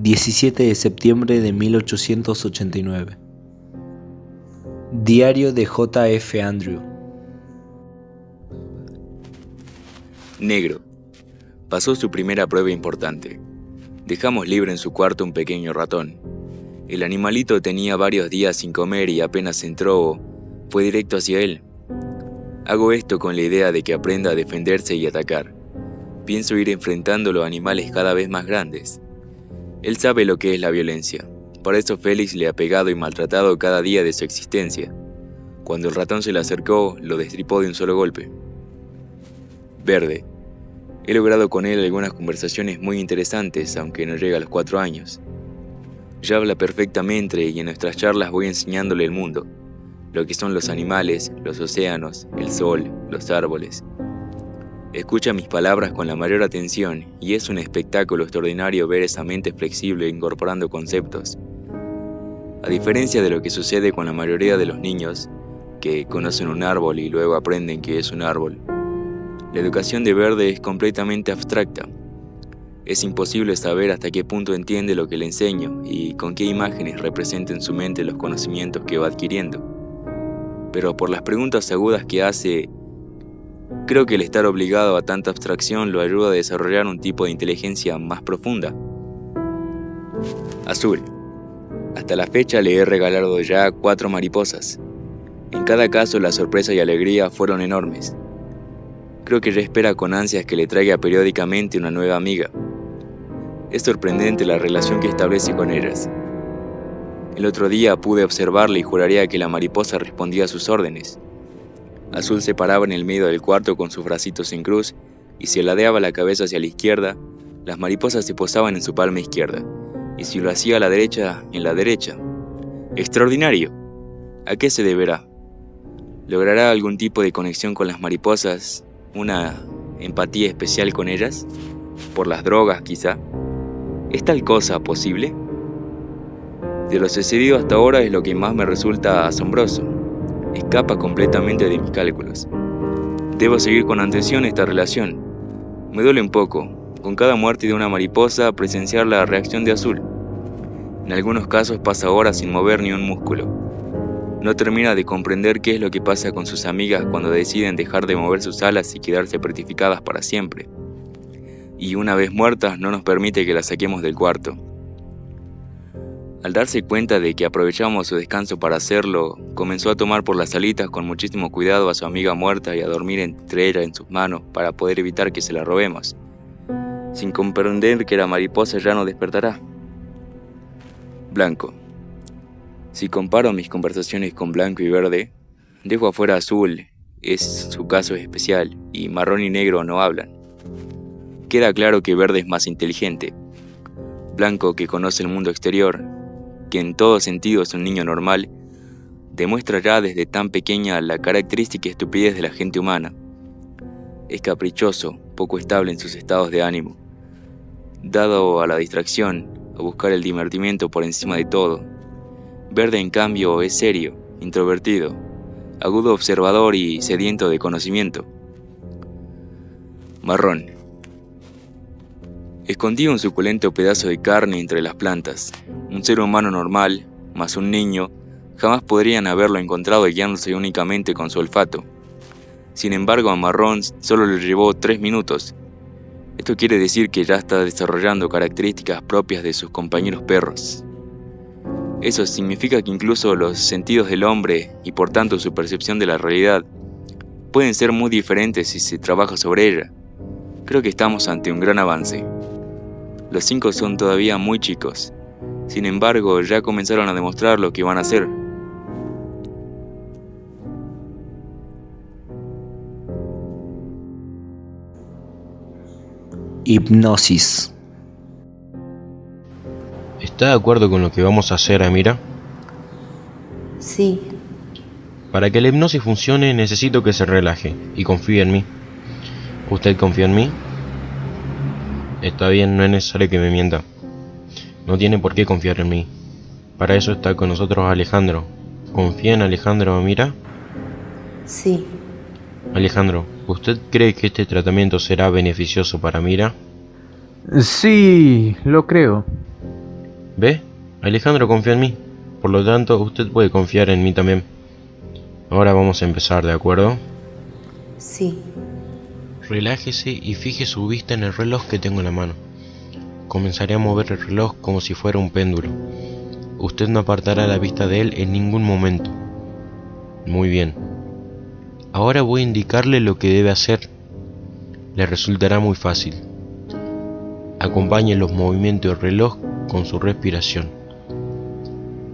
17 de septiembre de 1889. Diario de J. F. Andrew. Negro. Pasó su primera prueba importante. Dejamos libre en su cuarto un pequeño ratón. El animalito tenía varios días sin comer y apenas entró, fue directo hacia él. Hago esto con la idea de que aprenda a defenderse y atacar. Pienso ir enfrentándolo a animales cada vez más grandes. Él sabe lo que es la violencia. Por eso Félix le ha pegado y maltratado cada día de su existencia. Cuando el ratón se le acercó, lo destripó de un solo golpe. Verde. He logrado con él algunas conversaciones muy interesantes, aunque no llega a los 4 años. Ya habla perfectamente y en nuestras charlas voy enseñándole el mundo, lo que son los animales, los océanos, el sol, los árboles. Escucha mis palabras con la mayor atención y es un espectáculo extraordinario ver esa mente flexible incorporando conceptos. A diferencia de lo que sucede con la mayoría de los niños, que conocen un árbol y luego aprenden que es un árbol, la educación de Verde es completamente abstracta. Es imposible saber hasta qué punto entiende lo que le enseño y con qué imágenes representa en su mente los conocimientos que va adquiriendo. Pero por las preguntas agudas que hace, creo que el estar obligado a tanta abstracción lo ayuda a desarrollar un tipo de inteligencia más profunda. Azul. Hasta la fecha le he regalado ya 4 mariposas. En cada caso la sorpresa y alegría fueron enormes. Creo que ya espera con ansias que le traiga periódicamente una nueva amiga. Es sorprendente la relación que establece con ellas. El otro día pude observarla y juraría que la mariposa respondía a sus órdenes. Azul se paraba en el medio del cuarto con sus bracitos en cruz y si ladeaba la cabeza hacia la izquierda, las mariposas se posaban en su palma izquierda, y si lo hacía a la derecha, en la derecha. ¡Extraordinario! ¿A qué se deberá? ¿Logrará algún tipo de conexión con las mariposas? ¿Una empatía especial con ellas? ¿Por las drogas, quizá? ¿Es tal cosa posible? De lo sucedido hasta ahora es lo que más me resulta asombroso. Escapa completamente de mis cálculos. Debo seguir con atención esta relación. Me duele un poco, con cada muerte de una mariposa, presenciar la reacción de Azul. En algunos casos pasa horas sin mover ni un músculo. No termina de comprender qué es lo que pasa con sus amigas cuando deciden dejar de mover sus alas y quedarse petrificadas para siempre. Y una vez muertas no nos permite que las saquemos del cuarto. Al darse cuenta de que aprovechamos su descanso para hacerlo, comenzó a tomar por las alitas con muchísimo cuidado a su amiga muerta y a dormir entre ella en sus manos para poder evitar que se la robemos, sin comprender que la mariposa ya no despertará. Blanco. Si comparo mis conversaciones con Blanco y Verde, dejo afuera Azul, su caso es especial, y Marrón y Negro no hablan. Queda claro que Verde es más inteligente. Blanco, que conoce el mundo exterior, que en todo sentido es un niño normal, demuestra ya desde tan pequeña la característica estupidez de la gente humana. Es caprichoso, poco estable en sus estados de ánimo, dado a la distracción, a buscar el divertimiento por encima de todo. Verde, en cambio, es serio, introvertido, agudo observador y sediento de conocimiento. Marrón. Escondí un suculento pedazo de carne entre las plantas. Un ser humano normal, más un niño, jamás podrían haberlo encontrado guiándose únicamente con su olfato. Sin embargo, a Marrón solo le llevó 3 minutos. Esto quiere decir que ya está desarrollando características propias de sus compañeros perros. Eso significa que incluso los sentidos del hombre, y por tanto su percepción de la realidad, pueden ser muy diferentes si se trabaja sobre ella. Creo que estamos ante un gran avance. Los 5 son todavía muy chicos. Sin embargo, ya comenzaron a demostrar lo que van a hacer. Hipnosis. ¿Está de acuerdo con lo que vamos a hacer, Amira? Sí. Para que la hipnosis funcione necesito que se relaje y confíe en mí. ¿Usted confía en mí? Está bien, no es necesario que me mienta. No tiene por qué confiar en mí. Para eso está con nosotros Alejandro. ¿Confía en Alejandro, Amira? Sí. Alejandro, ¿usted cree que este tratamiento será beneficioso para Amira? Sí, lo creo. ¿Ve? Alejandro confía en mí. Por lo tanto, usted puede confiar en mí también. Ahora vamos a empezar, ¿de acuerdo? Sí, Relájese y fije su vista en el reloj que tengo en la mano. Comenzaré a mover el reloj como si fuera un péndulo. Usted no apartará la vista de él en ningún momento. Muy bien. Ahora voy a indicarle lo que debe hacer. Le resultará muy fácil. Acompañe los movimientos del reloj con su respiración.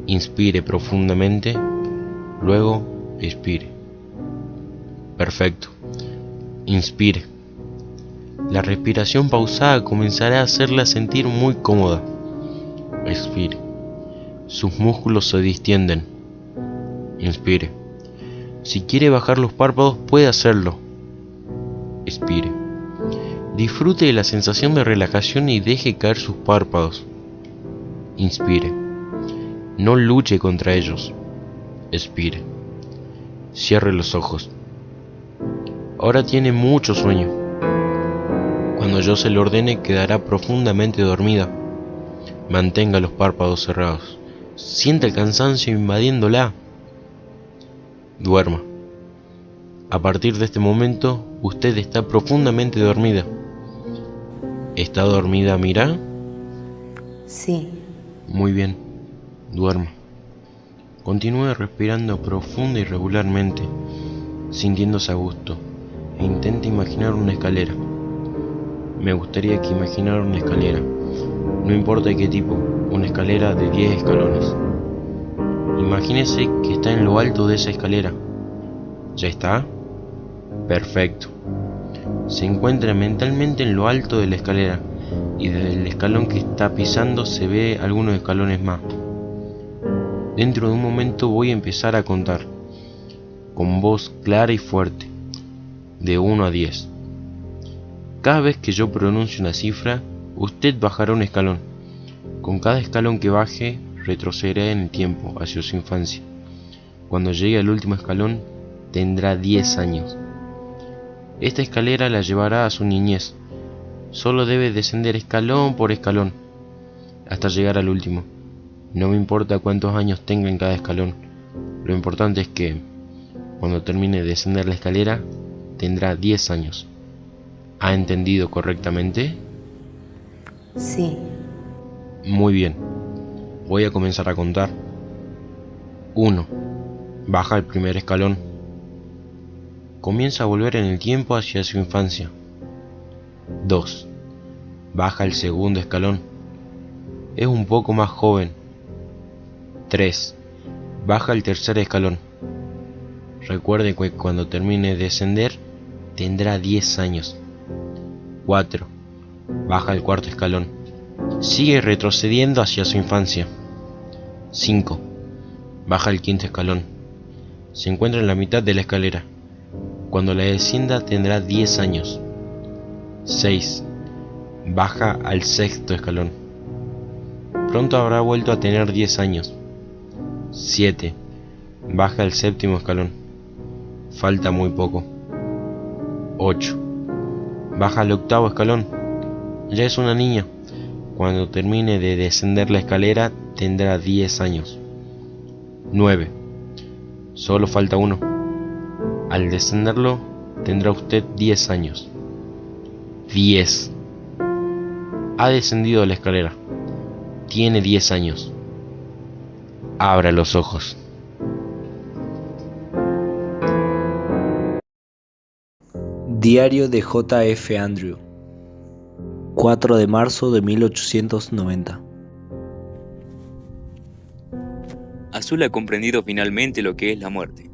Inspire profundamente, luego expire. Perfecto. Inspire. La respiración pausada comenzará a hacerla sentir muy cómoda. Expire. Sus músculos se distienden. Inspire. Si quiere bajar los párpados, puede hacerlo. Expire. Disfrute de la sensación de relajación y deje caer sus párpados. Inspire. No luche contra ellos. Expire. Cierre los ojos. Ahora tiene mucho sueño. Cuando yo se lo ordene, quedará profundamente dormida. Mantenga los párpados cerrados. Sienta el cansancio invadiéndola. Duerma. A partir de este momento, usted está profundamente dormida. ¿Está dormida, Mira? sí, Muy bien. Duerma. Continúe respirando profunda y regularmente, sintiéndose a gusto, e intente imaginar una escalera. Me gustaría que imaginara una escalera, no importa de qué tipo, una escalera de 10 escalones. Imagínese que está en lo alto de esa escalera. ¿Ya está? Perfecto. Se encuentra mentalmente en lo alto de la escalera, y desde el escalón que está pisando se ve algunos escalones más. Dentro de un momento voy a empezar a contar, con voz clara y fuerte, de 1 a 10. Cada vez que yo pronuncie una cifra, usted bajará un escalón. Con cada escalón que baje, retrocederá en el tiempo hacia su infancia. Cuando llegue al último escalón, tendrá 10 años. Esta escalera la llevará a su niñez. Solo debe descender escalón por escalón, hasta llegar al último. No me importa cuántos años tenga en cada escalón. Lo importante es que, cuando termine de descender la escalera, tendrá 10 años. ¿Ha entendido correctamente? sí, Muy bien. Voy a comenzar a contar. 1. Baja el primer escalón. Comienza a volver en el tiempo hacia su infancia. 2. Baja el segundo escalón. Es un poco más joven. 3. Baja el tercer escalón. Recuerde que cuando termine de descender, tendrá 10 años. 4. Baja el cuarto escalón. Sigue retrocediendo hacia su infancia. 5. Baja el quinto escalón. Se encuentra en la mitad de la escalera. Cuando la descienda tendrá 10 años. 6. Baja al sexto escalón. Pronto habrá vuelto a tener 10 años. 7. Baja al séptimo escalón. Falta muy poco. 8. Baja al octavo escalón. Ya es una niña. Cuando termine de descender la escalera tendrá 10 años. 9. Solo falta uno. Al descenderlo tendrá usted 10 años. 10. Ha descendido la escalera. Tiene 10 años. Abra los ojos. Diario de J.F. Andrew, 4 de marzo de 1890. Azul ha comprendido finalmente lo que es la muerte.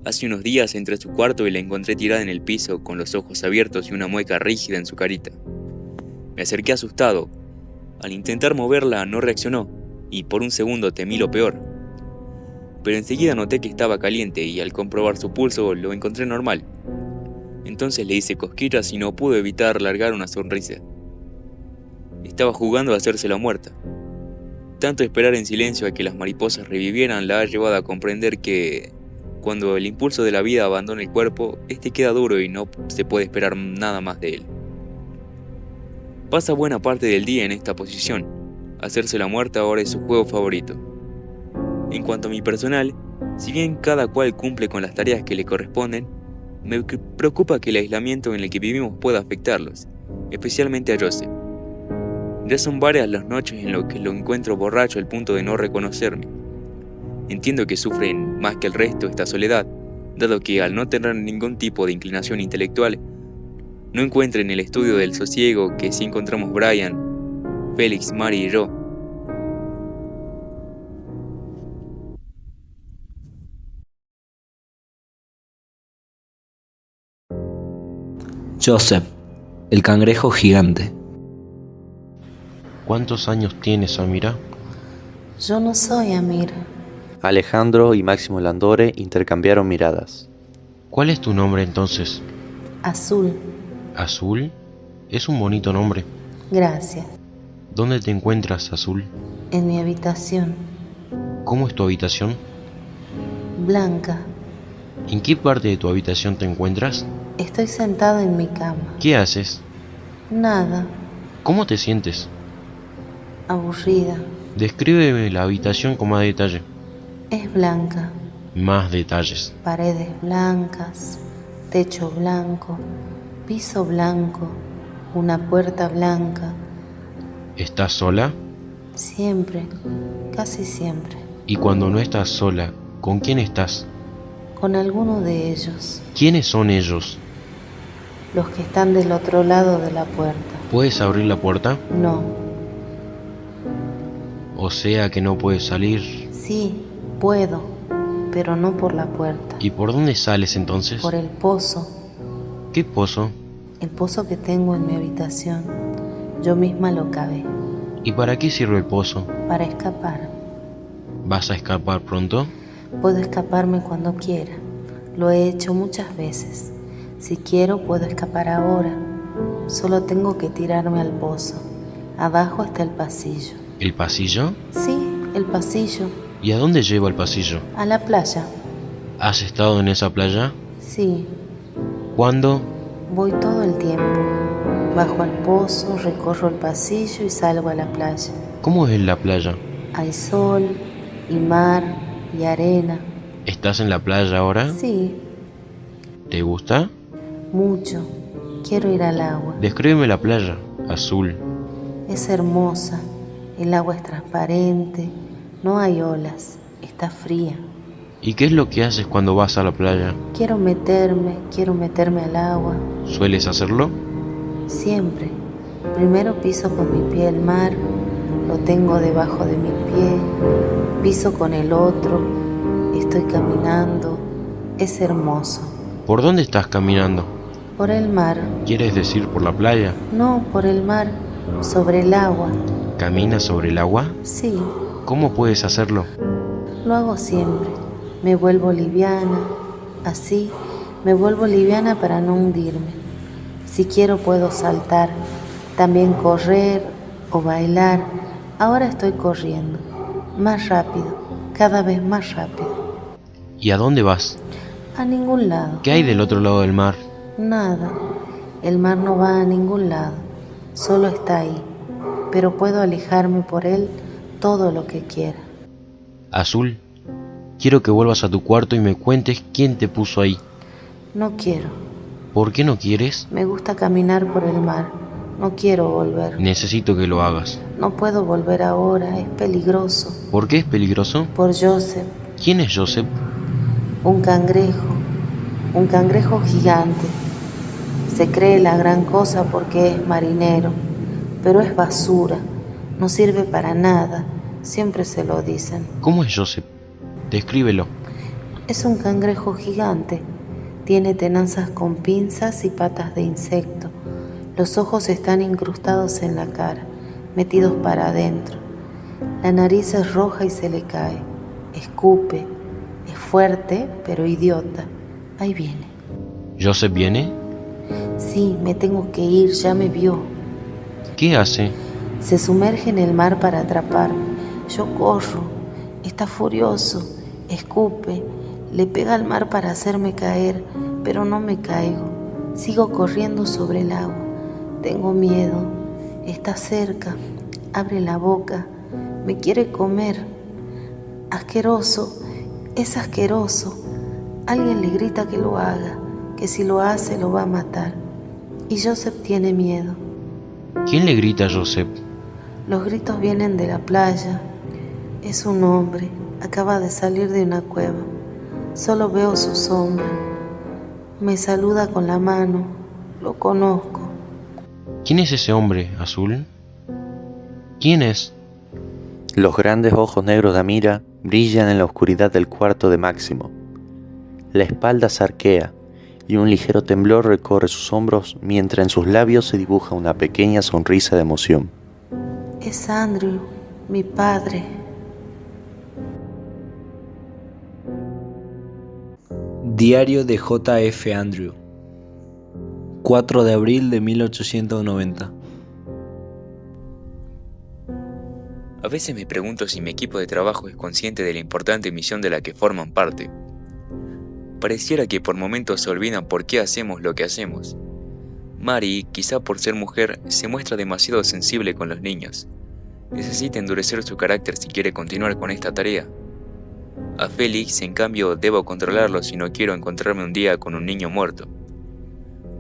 Hace unos días entré a su cuarto y la encontré tirada en el piso, con los ojos abiertos y una mueca rígida en su carita. Me acerqué asustado. Al intentar moverla no reaccionó, y por un segundo temí lo peor. Pero enseguida noté que estaba caliente y al comprobar su pulso lo encontré normal. Entonces le hice cosquillas y no pude evitar largar una sonrisa. Estaba jugando a hacerse la muerta. Tanto esperar en silencio a que las mariposas revivieran la ha llevado a comprender que, cuando el impulso de la vida abandona el cuerpo, este queda duro y no se puede esperar nada más de él. Pasa buena parte del día en esta posición, Hacerse la muerta ahora es su juego favorito. En cuanto a mi personal, si bien cada cual cumple con las tareas que le corresponden, me preocupa que el aislamiento en el que vivimos pueda afectarlos, especialmente a Joseph. Ya son varias las noches en las que lo encuentro borracho al punto de no reconocerme. Entiendo que sufren más que el resto esta soledad, dado que al no tener ningún tipo de inclinación intelectual, no encuentra en el estudio del sosiego que sí encontramos Brian, Félix, Mary y yo. Joseph, el cangrejo gigante. ¿Cuántos años tienes, Amira? Yo no soy Amir. Alejandro y Máximo Landore intercambiaron miradas. ¿Cuál es tu nombre entonces? Azul. ¿Azul? Es un bonito nombre. Gracias. ¿Dónde te encuentras, Azul? En mi habitación. ¿Cómo es tu habitación? Blanca. ¿En qué parte de tu habitación te encuentras? Estoy sentada en mi cama. ¿Qué haces? Nada. ¿Cómo te sientes? Aburrida. Descríbeme la habitación con más detalle. Es blanca. Más detalles. Paredes blancas. Techo blanco. Piso blanco. Una puerta blanca. ¿Estás sola? Siempre. Casi siempre. Y cuando no estás sola, ¿con quién estás? Con alguno de ellos. ¿Quiénes son ellos? Los que están del otro lado de la puerta. ¿Puedes abrir la puerta? No. O sea que no puedes salir. Sí, puedo, pero no por la puerta. ¿Y por dónde sales entonces? Por el pozo. ¿Qué pozo? El pozo que tengo en mi habitación. Yo misma lo cavé. ¿Y para qué sirve el pozo? Para escapar. ¿Vas a escapar pronto? Puedo escaparme cuando quiera. Lo he hecho muchas veces. Si quiero, puedo escapar ahora. Solo tengo que tirarme al pozo. Abajo está el pasillo. ¿El pasillo? Sí, el pasillo. ¿Y a dónde lleva el pasillo? A la playa. ¿Has estado en esa playa? Sí, ¿Cuándo? voy todo el tiempo. Bajo al pozo, recorro el pasillo y salgo a la playa. ¿Cómo es la playa? Hay sol y mar y arena. ¿Estás en la playa ahora? Sí, ¿Te gusta? mucho. Quiero ir al agua. Descríbeme la playa. Azul. Es hermosa. El agua es transparente. No hay olas. Está fría. ¿Y qué es lo que haces cuando vas a la playa? Quiero meterme al agua. ¿Sueles hacerlo? Siempre. Primero piso con mi pie el mar. Lo tengo debajo de mi pie. Piso con el otro. Estoy caminando. Es hermoso. ¿Por dónde estás caminando? Por el mar. ¿Quieres decir por la playa? No, por el mar. Sobre el agua. ¿Caminas sobre el agua? Sí, ¿Cómo puedes hacerlo? lo hago siempre. Me vuelvo liviana. Así, me vuelvo liviana para no hundirme. Si quiero puedo saltar. También correr o bailar. Ahora estoy corriendo. Más rápido. Cada vez más rápido. ¿Y a dónde vas? A ningún lado. ¿Qué hay del otro lado del mar? Nada. El mar no va a ningún lado. Solo está ahí. Pero puedo alejarme por él todo lo que quiera. Azul, quiero que vuelvas a tu cuarto y me cuentes quién te puso ahí. No quiero. ¿Por qué no quieres? Me gusta caminar por el mar. No quiero volver. Necesito que lo hagas. No puedo volver ahora. Es peligroso. ¿Por qué es peligroso? Por Joseph. ¿Quién es Joseph? Un cangrejo. Un cangrejo gigante. Se cree la gran cosa porque es marinero. Pero es basura. No sirve para nada. Siempre se lo dicen. ¿Cómo es Joseph? Descríbelo. Es un cangrejo gigante. Tiene tenazas con pinzas y patas de insecto. Los ojos están incrustados en la cara, metidos para adentro. La nariz es roja y se le cae. Escupe. Es fuerte, pero idiota. Ahí viene. ¿Joseph viene? Sí, me tengo que ir, ya me vio. ¿Qué hace? Se sumerge en el mar para atraparme. Yo corro. Está furioso. Escupe. Le pega al mar para hacerme caer, pero no me caigo. Sigo corriendo sobre el agua. Tengo miedo. Está cerca. abre la boca, me quiere comer. Asqueroso, es asqueroso. Alguien le grita que lo haga, que si lo hace lo va a matar. Y Joseph tiene miedo. ¿Quién le grita a Joseph? Los gritos vienen de la playa. Es un hombre, acaba de salir de una cueva. Solo veo su sombra. Me saluda con la mano. Lo conozco. ¿Quién es ese hombre azul? ¿Quién es? Los grandes ojos negros de Amira brillan en la oscuridad del cuarto de Máximo. La espalda se arquea y un ligero temblor recorre sus hombros mientras en sus labios se dibuja una pequeña sonrisa de emoción. Es Andrew, mi padre. Diario de J.F. Andrew, 4 de abril de 1890. A veces me pregunto si mi equipo de trabajo es consciente de la importante misión de la que forman parte. Pareciera que por momentos se olvidan por qué hacemos lo que hacemos. Mary, quizá por ser mujer, se muestra demasiado sensible con los niños. Necesita endurecer su carácter si quiere continuar con esta tarea. A Félix, en cambio, debo controlarlo si no quiero encontrarme un día con un niño muerto.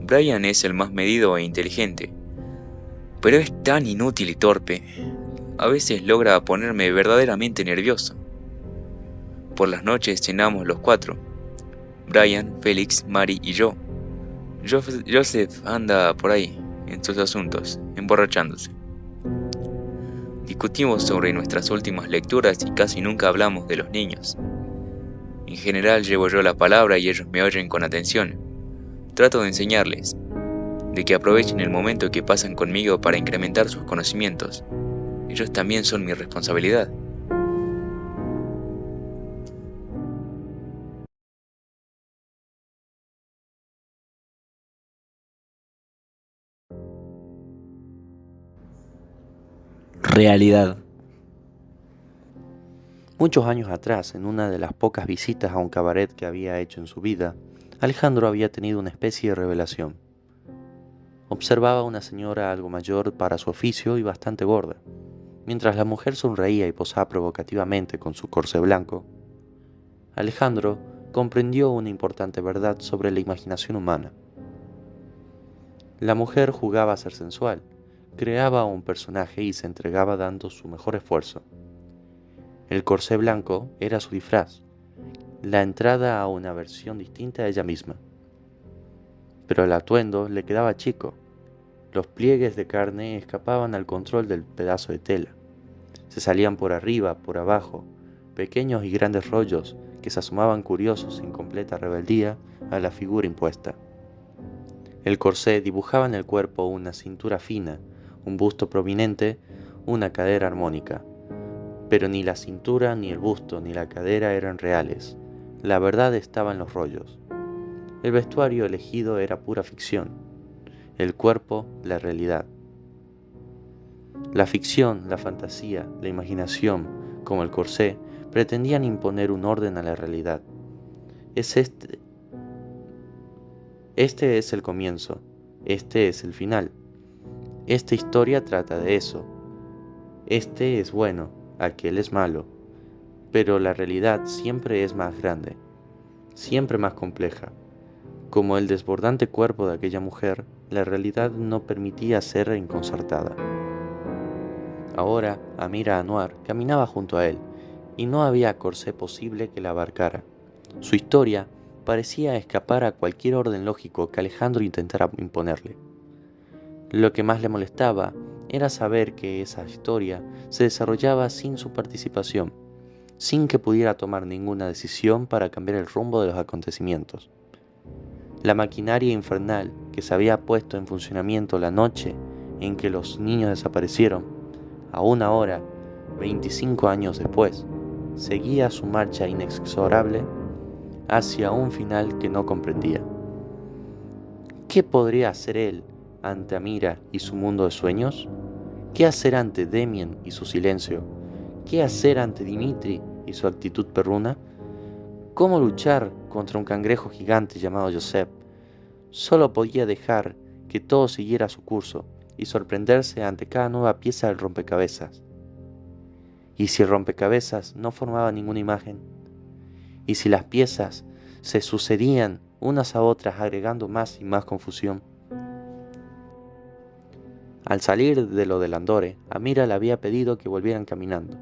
Brian es el más medido e inteligente, pero es tan inútil y torpe. A veces logra ponerme verdaderamente nervioso. Por las noches cenamos los cuatro: Brian, Félix, Mary y yo. Joseph anda por ahí, en sus asuntos, emborrachándose. Discutimos sobre nuestras últimas lecturas y casi nunca hablamos de los niños. En general llevo yo la palabra y ellos me oyen con atención. Trato de enseñarles, de que aprovechen el momento que pasan conmigo para incrementar sus conocimientos. Ellos también son mi responsabilidad. Realidad. Muchos años atrás, en una de las pocas visitas a un cabaret que había hecho en su vida, Alejandro había tenido una especie de revelación. Observaba a una señora algo mayor para su oficio y bastante gorda. Mientras la mujer sonreía y posaba provocativamente con su corsé blanco, Alejandro comprendió una importante verdad sobre la imaginación humana. La mujer jugaba a ser sensual, creaba un personaje y se entregaba dando su mejor esfuerzo. El corsé blanco era su disfraz, la entrada a una versión distinta de ella misma. Pero el atuendo le quedaba chico. Los pliegues de carne escapaban al control del pedazo de tela. Se salían por arriba, por abajo, pequeños y grandes rollos que se asomaban curiosos en completa rebeldía a la figura impuesta. El corsé dibujaba en el cuerpo una cintura fina, un busto prominente, una cadera armónica. Pero ni la cintura, ni el busto, ni la cadera eran reales. La verdad estaba en los rollos. El vestuario elegido era pura ficción. El cuerpo, la realidad. La ficción, la fantasía, la imaginación, como el corsé, pretendían imponer un orden a la realidad. Este es el comienzo, este es el final. Esta historia trata de eso. Este es bueno, aquel es malo. Pero la realidad siempre es más grande, siempre más compleja. Como el desbordante cuerpo de aquella mujer, la realidad no permitía ser inconcertada. Ahora, Amira Anwar caminaba junto a él, y no había corsé posible que la abarcara. Su historia parecía escapar a cualquier orden lógico que Alejandro intentara imponerle. Lo que más le molestaba era saber que esa historia se desarrollaba sin su participación, sin que pudiera tomar ninguna decisión para cambiar el rumbo de los acontecimientos. La maquinaria infernal que se había puesto en funcionamiento la noche en que los niños desaparecieron, aún ahora, 25 años después, seguía su marcha inexorable hacia un final que no comprendía. ¿Qué podría hacer él ante Amira y su mundo de sueños? ¿Qué hacer ante Demian y su silencio? ¿Qué hacer ante Dimitri y su actitud perruna? ¿Cómo luchar contra un cangrejo gigante llamado Joseph? Solo podía dejar que todo siguiera su curso y sorprenderse ante cada nueva pieza del rompecabezas. ¿Y si el rompecabezas no formaba ninguna imagen? ¿Y si las piezas se sucedían unas a otras agregando más y más confusión? Al salir de lo del Andore, Amira le había pedido que volvieran caminando.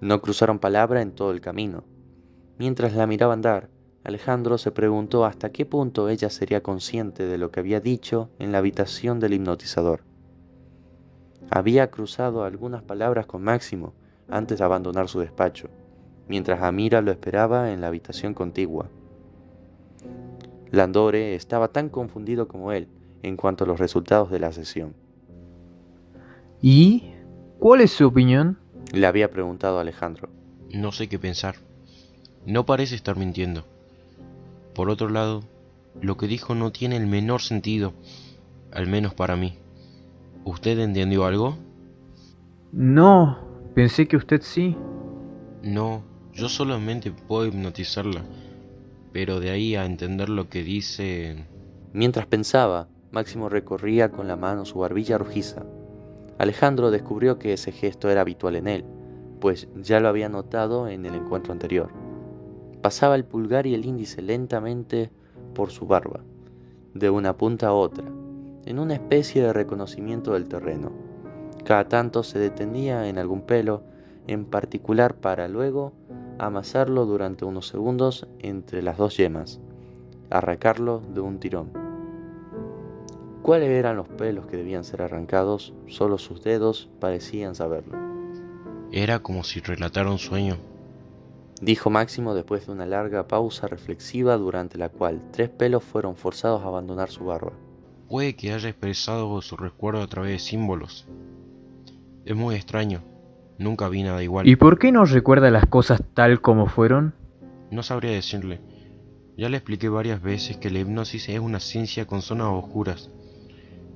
No cruzaron palabra en todo el camino. Mientras la miraba andar, Alejandro se preguntó hasta qué punto ella sería consciente de lo que había dicho en la habitación del hipnotizador. Había cruzado algunas palabras con Máximo antes de abandonar su despacho, mientras Amira lo esperaba en la habitación contigua. Landore estaba tan confundido como él en cuanto a los resultados de la sesión. ¿Y cuál es su opinión? Le había preguntado Alejandro. No sé qué pensar. No parece estar mintiendo. Por otro lado, lo que dijo no tiene el menor sentido, al menos para mí. ¿Usted entendió algo? No, pensé que usted sí. No, yo solamente puedo hipnotizarla, pero de ahí a entender lo que dice... Mientras pensaba, Máximo recorría con la mano su barbilla rojiza. Alejandro descubrió que ese gesto era habitual en él, pues ya lo había notado en el encuentro anterior. Pasaba el pulgar y el índice lentamente por su barba, de una punta a otra, en una especie de reconocimiento del terreno. Cada tanto se detenía en algún pelo en particular para luego amasarlo durante unos segundos entre las dos yemas, arrancarlo de un tirón. ¿Cuáles eran los pelos que debían ser arrancados? Solo sus dedos parecían saberlo. Era como si relatara un sueño. Dijo Máximo después de una larga pausa reflexiva durante la cual 3 pelos fueron forzados a abandonar su barba. Puede que haya expresado su recuerdo a través de símbolos. Es muy extraño. Nunca vi nada igual. ¿Y por qué no recuerda las cosas tal como fueron? No sabría decirle. Ya le expliqué varias veces que la hipnosis es una ciencia con zonas oscuras.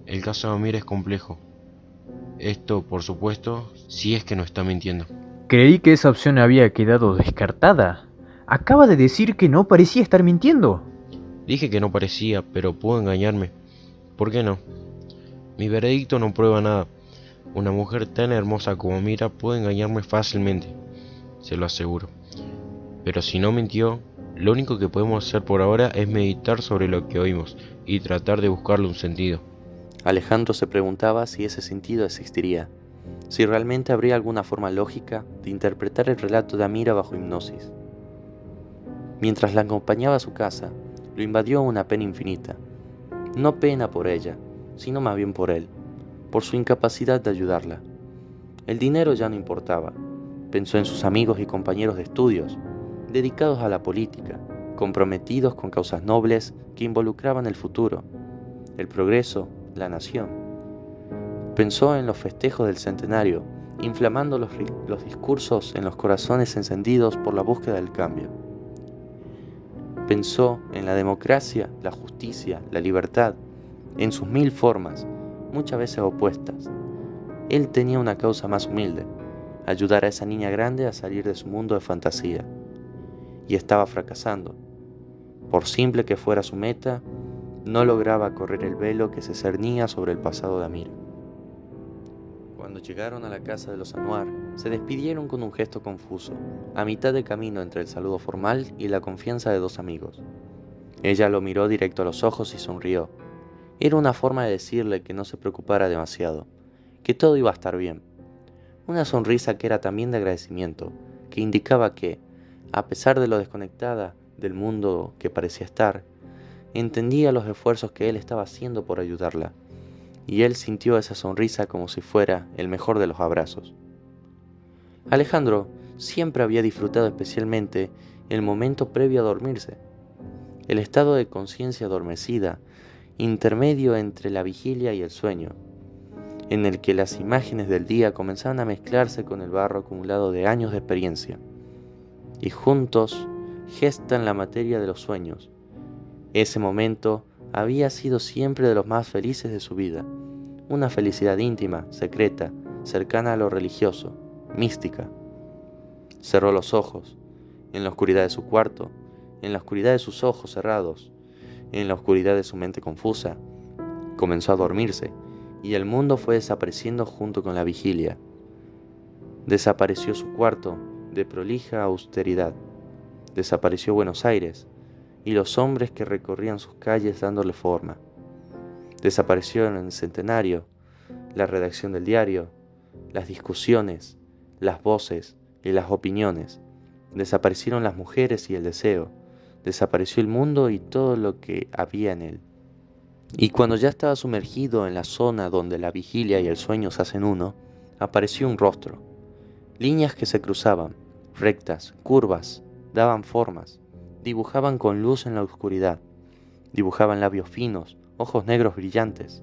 El caso de Amir es complejo. Esto, por supuesto, si es que no está mintiendo. Creí que esa opción había quedado descartada. Acaba de decir que no parecía estar mintiendo. Dije que no parecía, pero pudo engañarme. ¿Por qué no? Mi veredicto no prueba nada. Una mujer tan hermosa como Mira puede engañarme fácilmente, se lo aseguro. Pero si no mintió, lo único que podemos hacer por ahora es meditar sobre lo que oímos y tratar de buscarle un sentido. Alejandro se preguntaba si ese sentido existiría, si realmente habría alguna forma lógica de interpretar el relato de Amira bajo hipnosis. Mientras la acompañaba a su casa, lo invadió una pena infinita. No pena por ella, sino más bien por él, por su incapacidad de ayudarla. El dinero ya no importaba. Pensó en sus amigos y compañeros de estudios, dedicados a la política, comprometidos con causas nobles que involucraban el futuro, el progreso, la nación. Pensó en los festejos del centenario, inflamando los discursos en los corazones encendidos por la búsqueda del cambio. Pensó en la democracia, la justicia, la libertad, en sus 1000 formas, muchas veces opuestas. Él tenía una causa más humilde, ayudar a esa niña grande a salir de su mundo de fantasía. Y estaba fracasando. Por simple que fuera su meta, no lograba correr el velo que se cernía sobre el pasado de Amir. Cuando llegaron a la casa de los Anuar, se despidieron con un gesto confuso, a mitad de camino entre el saludo formal y la confianza de 2 amigos. Ella lo miró directo a los ojos y sonrió. Era una forma de decirle que no se preocupara demasiado, que todo iba a estar bien. Una sonrisa que era también de agradecimiento, que indicaba que, a pesar de lo desconectada del mundo que parecía estar, entendía los esfuerzos que él estaba haciendo por ayudarla, y él sintió esa sonrisa como si fuera el mejor de los abrazos. Alejandro siempre había disfrutado especialmente el momento previo a dormirse, el estado de conciencia adormecida, intermedio entre la vigilia y el sueño, en el que las imágenes del día comenzaban a mezclarse con el barro acumulado de años de experiencia, y juntos gestan la materia de los sueños. Ese momento había sido siempre de los más felices de su vida, una felicidad íntima, secreta, cercana a lo religioso, mística. Cerró los ojos, en la oscuridad de su cuarto, en la oscuridad de sus ojos cerrados, en la oscuridad de su mente confusa. Comenzó a dormirse, y el mundo fue desapareciendo junto con la vigilia. Desapareció su cuarto de prolija austeridad, desapareció Buenos Aires y los hombres que recorrían sus calles dándole forma. Desaparecieron el centenario, la redacción del diario, las discusiones, las voces y las opiniones. Desaparecieron las mujeres y el deseo. Desapareció el mundo y todo lo que había en él. Y cuando ya estaba sumergido en la zona donde la vigilia y el sueño se hacen uno, apareció un rostro. Líneas que se cruzaban, rectas, curvas, daban formas, dibujaban con luz en la oscuridad, dibujaban labios finos, ojos negros brillantes,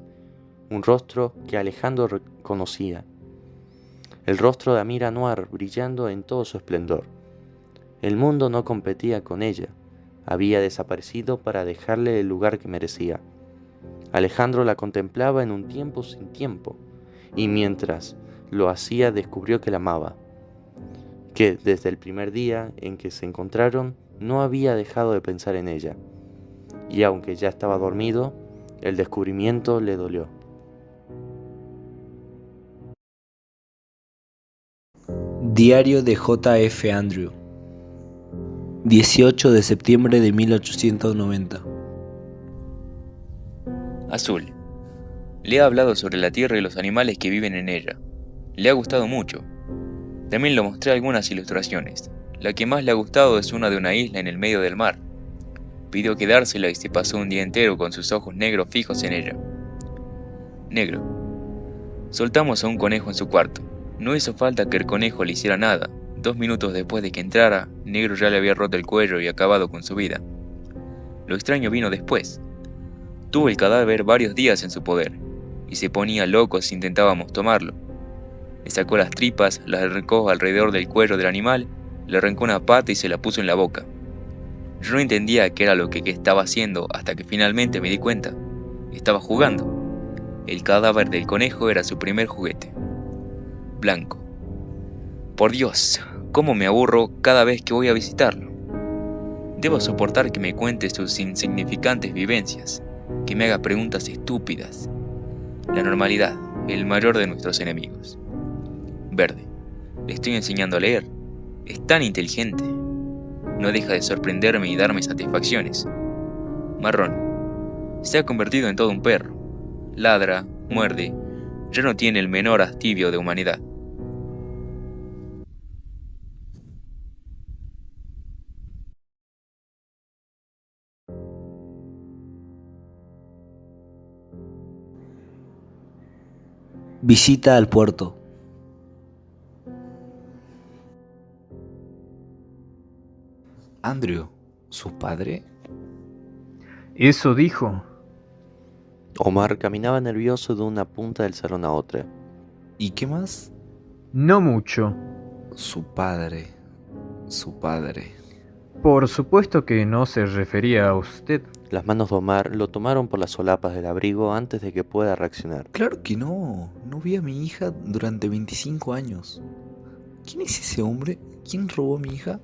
un rostro que Alejandro reconocía, el rostro de Amir Anwar brillando en todo su esplendor. El mundo no competía con ella, había desaparecido para dejarle el lugar que merecía. Alejandro la contemplaba en un tiempo sin tiempo, y mientras lo hacía descubrió que la amaba, que desde el primer día en que se encontraron no había dejado de pensar en ella, y aunque ya estaba dormido, el descubrimiento le dolió. Diario de J. F. Andrew, 18 de septiembre de 1890. Azul. Le he hablado sobre la Tierra y los animales que viven en ella. Le ha gustado mucho. También le mostré algunas ilustraciones. La que más le ha gustado es una de una isla en el medio del mar. Pidió quedársela y se pasó un día entero con sus ojos negros fijos en ella. Negro. Soltamos a un conejo en su cuarto. No hizo falta que el conejo le hiciera nada. 2 minutos después de que entrara, Negro ya le había roto el cuello y acabado con su vida. Lo extraño vino después. Tuvo el cadáver varios días en su poder, y se ponía loco si intentábamos tomarlo. Le sacó las tripas, las arrancó alrededor del cuello del animal, le arrancó una pata y se la puso en la boca. Yo no entendía qué era lo que estaba haciendo hasta que finalmente me di cuenta. Estaba jugando. El cadáver del conejo era su primer juguete. Blanco. Por Dios, cómo me aburro cada vez que voy a visitarlo. Debo soportar que me cuente sus insignificantes vivencias, que me haga preguntas estúpidas. La normalidad, el mayor de nuestros enemigos. Verde. Le estoy enseñando a leer. Es tan inteligente. No deja de sorprenderme y darme satisfacciones. Marrón. Se ha convertido en todo un perro. Ladra, muerde. Ya no tiene el menor hastío de humanidad. Visita al puerto. Andrew, ¿su padre? Eso dijo. Omar caminaba nervioso de una punta del salón a otra. ¿Y qué más? No mucho. Su padre. Su padre. Por supuesto que no se refería a usted. Las manos de Omar lo tomaron por las solapas del abrigo antes de que pueda reaccionar. Claro que no. No vi a mi hija durante 25 años. ¿Quién es ese hombre? ¿Quién robó a mi hija?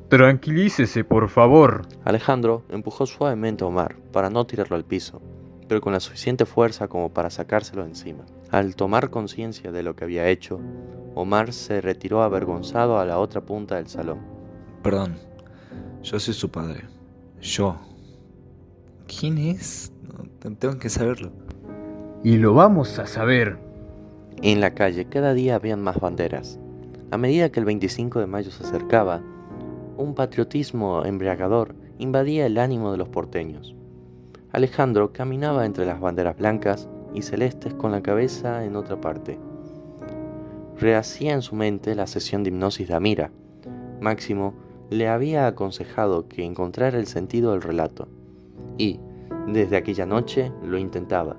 Tranquilícese, por favor. Alejandro empujó suavemente a Omar para no tirarlo al piso, pero con la suficiente fuerza como para sacárselo de encima. Al tomar conciencia de lo que había hecho, Omar se retiró avergonzado a la otra punta del salón. Perdón, yo soy su padre. Yo. ¿Quién es? No, tengo que saberlo. Y lo vamos a saber. En la calle cada día habían más banderas. A medida que el 25 de mayo se acercaba, un patriotismo embriagador invadía el ánimo de los porteños. Alejandro caminaba entre las banderas blancas y celestes con la cabeza en otra parte. Rehacía en su mente la sesión de hipnosis de Amira. Máximo le había aconsejado que encontrara el sentido del relato. Y, desde aquella noche, lo intentaba.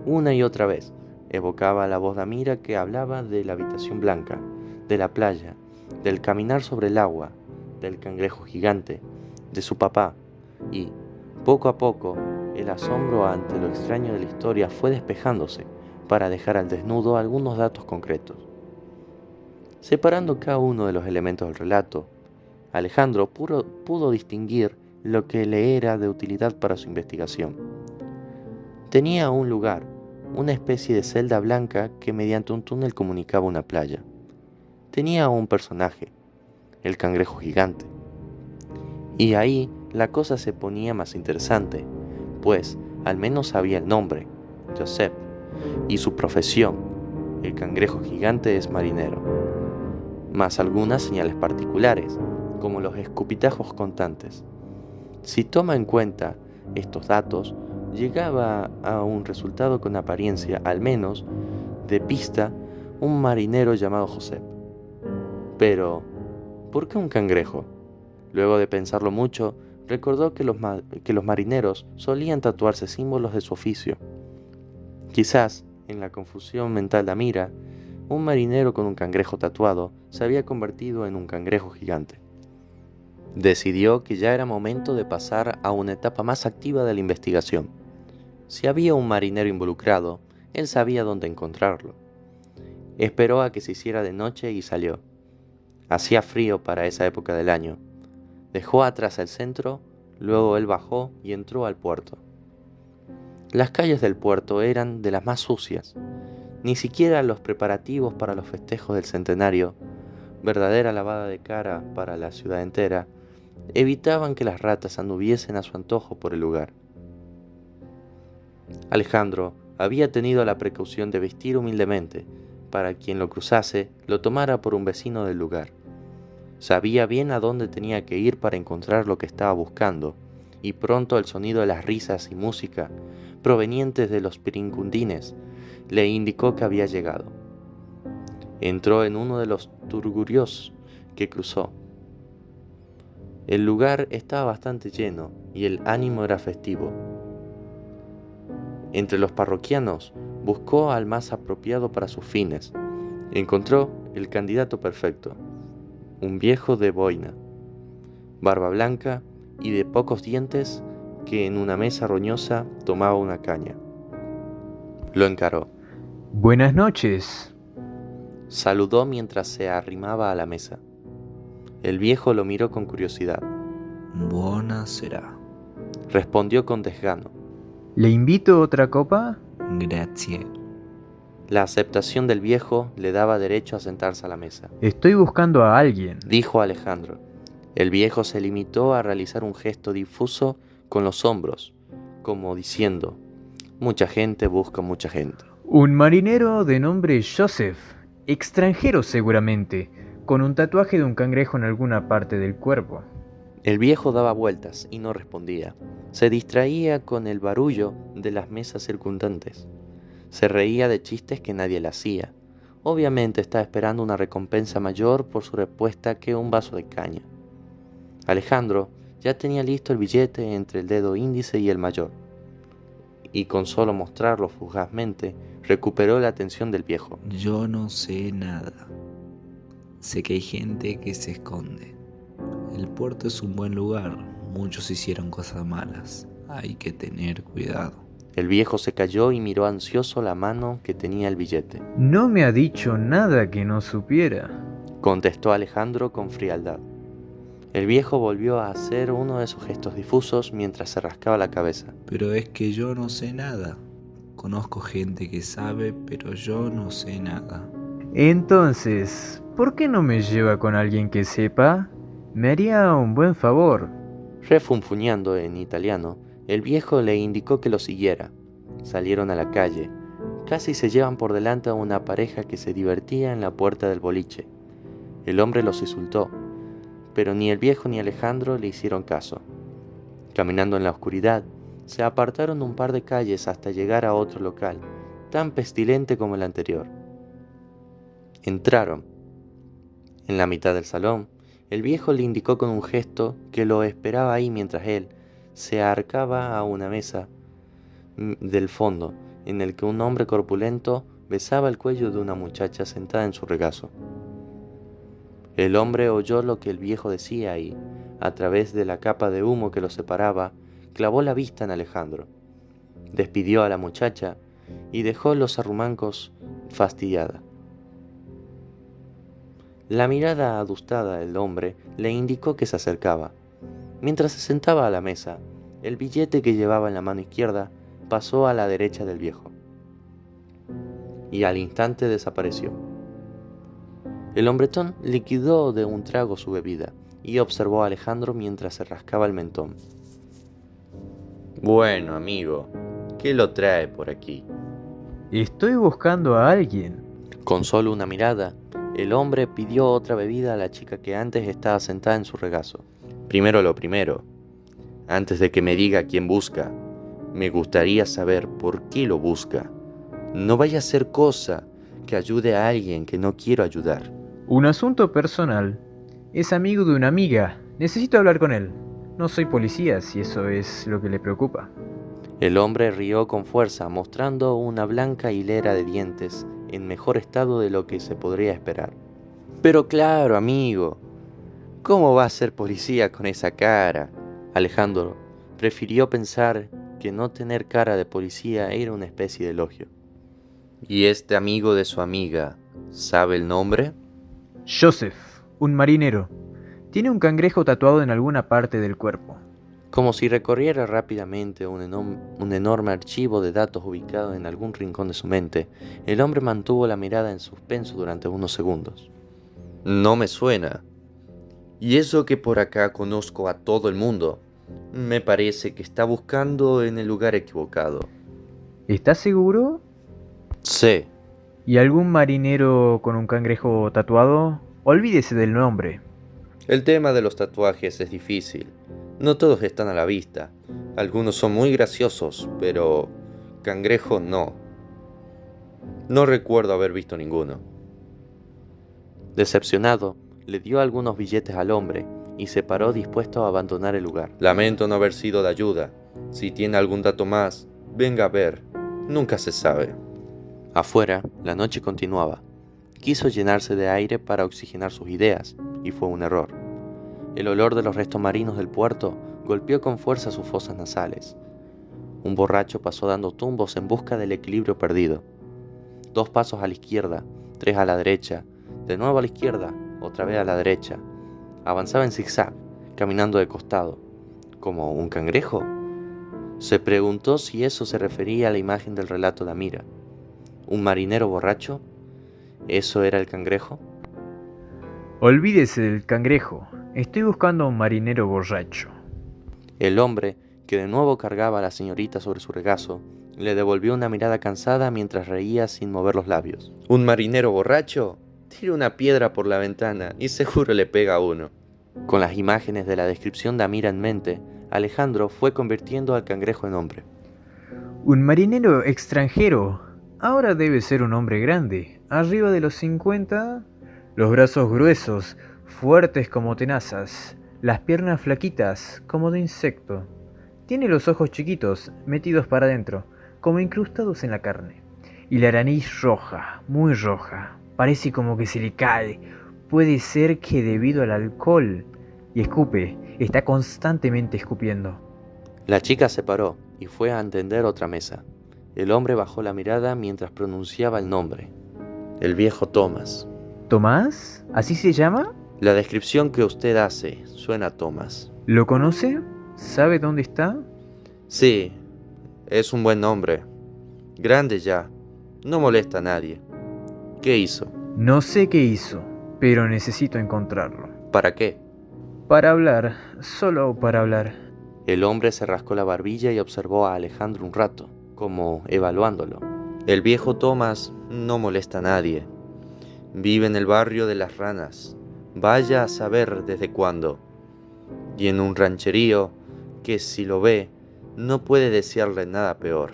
Una y otra vez, evocaba la voz de Amira que hablaba de la habitación blanca, de la playa, del caminar sobre el agua, del cangrejo gigante, de su papá, y, poco a poco, el asombro ante lo extraño de la historia fue despejándose para dejar al desnudo algunos datos concretos. Separando cada uno de los elementos del relato, Alejandro pudo distinguir lo que le era de utilidad para su investigación. Tenía un lugar, una especie de celda blanca que mediante un túnel comunicaba una playa. Tenía un personaje, el cangrejo gigante. Y ahí la cosa se ponía más interesante, pues al menos sabía el nombre, Joseph, y su profesión, el cangrejo gigante es marinero, más algunas señales particulares, como los escupitajos constantes. Si toma en cuenta estos datos, llegaba a un resultado con apariencia, al menos, de pista, un marinero llamado Joseph. Pero, ¿por qué un cangrejo? Luego de pensarlo mucho, recordó que los marineros solían tatuarse símbolos de su oficio. Quizás, en la confusión mental de Amira, un marinero con un cangrejo tatuado se había convertido en un cangrejo gigante. Decidió que ya era momento de pasar a una etapa más activa de la investigación. Si había un marinero involucrado, él sabía dónde encontrarlo. Esperó a que se hiciera de noche y salió. Hacía frío para esa época del año. Dejó atrás el centro, luego él bajó y entró al puerto. Las calles del puerto eran de las más sucias. Ni siquiera los preparativos para los festejos del centenario, verdadera lavada de cara para la ciudad entera, evitaban que las ratas anduviesen a su antojo por el lugar. Alejandro había tenido la precaución de vestir humildemente, para quien lo cruzase lo tomara por un vecino del lugar. Sabía bien a dónde tenía que ir para encontrar lo que estaba buscando, y pronto el sonido de las risas y música, provenientes de los pirincundines, le indicó que había llegado. Entró en uno de los turgurios que cruzó. El lugar estaba bastante lleno y el ánimo era festivo. Entre los parroquianos buscó al más apropiado para sus fines. Encontró el candidato perfecto, un viejo de boina, barba blanca y de pocos dientes que en una mesa roñosa tomaba una caña. Lo encaró. Buenas noches. Saludó mientras se arrimaba a la mesa. El viejo lo miró con curiosidad. Buona será. Respondió con desgano. ¿Le invito otra copa? Grazie. La aceptación del viejo le daba derecho a sentarse a la mesa. Estoy buscando a alguien. Dijo Alejandro. El viejo se limitó a realizar un gesto difuso con los hombros, como diciendo, mucha gente busca mucha gente. Un marinero de nombre Joseph, extranjero seguramente, con un tatuaje de un cangrejo en alguna parte del cuerpo. El viejo daba vueltas y no respondía. Se distraía con el barullo de las mesas circundantes. Se reía de chistes que nadie le hacía. Obviamente estaba esperando una recompensa mayor por su respuesta que un vaso de caña. Alejandro ya tenía listo el billete entre el dedo índice y el mayor, y con solo mostrarlo fugazmente, recuperó la atención del viejo. Yo no sé nada. Sé que hay gente que se esconde. El puerto es un buen lugar. Muchos hicieron cosas malas. Hay que tener cuidado. El viejo se calló y miró ansioso la mano que tenía el billete. No me ha dicho nada que no supiera, Contestó Alejandro con frialdad. El viejo volvió a hacer uno de esos gestos difusos mientras se rascaba la cabeza. Pero es que yo no sé nada. Conozco gente que sabe, pero yo no sé nada. Entonces, ¿por qué no me lleva con alguien que sepa? Me haría un buen favor. Refunfuñando en italiano, el viejo le indicó que lo siguiera. Salieron a la calle. Casi se llevan por delante a una pareja que se divertía en la puerta del boliche. El hombre los insultó, pero ni el viejo ni Alejandro le hicieron caso. Caminando en la oscuridad, se apartaron un par de calles hasta llegar a otro local, tan pestilente como el anterior. Entraron. En la mitad del salón, el viejo le indicó con un gesto que lo esperaba ahí mientras él se acercaba a una mesa del fondo, en el que un hombre corpulento besaba el cuello de una muchacha sentada en su regazo. El hombre oyó lo que el viejo decía y, a través de la capa de humo que los separaba, clavó la vista en Alejandro. Despidió a la muchacha y dejó los arrumancos fastidiada. La mirada adustada del hombre le indicó que se acercaba. Mientras se sentaba a la mesa, el billete que llevaba en la mano izquierda pasó a la derecha del viejo. y al instante desapareció. El hombretón liquidó de un trago su bebida y observó a Alejandro mientras se rascaba el mentón. Bueno, amigo, ¿qué lo trae por aquí? Estoy buscando a alguien. Con solo una mirada, el hombre pidió otra bebida a la chica que antes estaba sentada en su regazo. Primero lo primero, antes de que me diga quién busca, me gustaría saber por qué lo busca. No vaya a ser cosa que ayude a alguien que no quiero ayudar. Un asunto personal. Es amigo de una amiga. Necesito hablar con él. No soy policía, si eso es lo que le preocupa. El hombre rió con fuerza, mostrando una blanca hilera de dientes en mejor estado de lo que se podría esperar. Pero claro, amigo, ¿cómo va a ser policía con esa cara? Alejandro prefirió pensar que no tener cara de policía era una especie de elogio. ¿Y este amigo de su amiga sabe el nombre? Joseph, un marinero. Tiene un cangrejo tatuado en alguna parte del cuerpo. Como si recorriera rápidamente un enorme archivo de datos ubicado en algún rincón de su mente, el hombre mantuvo la mirada en suspenso durante unos segundos. No me suena. Y eso que por acá conozco a todo el mundo, me parece que está buscando en el lugar equivocado. ¿Estás seguro? Sí. ¿Y algún marinero con un cangrejo tatuado? Olvídese del nombre. El tema de los tatuajes es difícil. No todos están a la vista. Algunos son muy graciosos, pero cangrejo no. No recuerdo haber visto ninguno. Decepcionado, le dio algunos billetes al hombre y se paró dispuesto a abandonar el lugar. Lamento no haber sido de ayuda. Si tiene algún dato más, venga a ver. Nunca se sabe. Afuera, la noche continuaba. Quiso llenarse de aire para oxigenar sus ideas, y fue un error. El olor de los restos marinos del puerto golpeó con fuerza sus fosas nasales. Un borracho pasó dando tumbos en busca del equilibrio perdido. 2 pasos a la izquierda, 3 a la derecha, de nuevo a la izquierda, otra vez a la derecha. Avanzaba en zigzag, caminando de costado. ¿Como un cangrejo? Se preguntó si eso se refería a la imagen del relato de Amira. ¿Un marinero borracho? ¿Eso era el cangrejo? Olvídese del cangrejo. Estoy buscando a un marinero borracho. El hombre, que de nuevo cargaba a la señorita sobre su regazo, le devolvió una mirada cansada mientras reía sin mover los labios. ¿Un marinero borracho? Tira una piedra por la ventana y seguro le pega a uno. Con las imágenes de la descripción de Amira en mente, Alejandro fue convirtiendo al cangrejo en hombre. Un marinero extranjero. Ahora debe ser un hombre grande, arriba de los 50, los brazos gruesos, fuertes como tenazas, las piernas flaquitas como de insecto. Tiene los ojos chiquitos, metidos para adentro, como incrustados en la carne. Y la nariz roja, muy roja, parece como que se le cae. Puede ser que debido al alcohol. Y escupe, está constantemente escupiendo. La chica se paró y fue a atender otra mesa. El hombre bajó la mirada mientras pronunciaba el nombre. El viejo Thomas. ¿Tomás? ¿Así se llama? La descripción que usted hace suena a Thomas. ¿Lo conoce? ¿Sabe dónde está? Sí, es un buen nombre. Grande ya. No molesta a nadie. ¿Qué hizo? No sé qué hizo, pero necesito encontrarlo. ¿Para qué? Para hablar, solo para hablar. El hombre se rascó la barbilla y observó a Alejandro un rato, como evaluándolo. El viejo Thomas no molesta a nadie. Vive en el barrio de las ranas. Vaya a saber desde cuándo. Y en un rancherío que si lo ve, no puede desearle nada peor.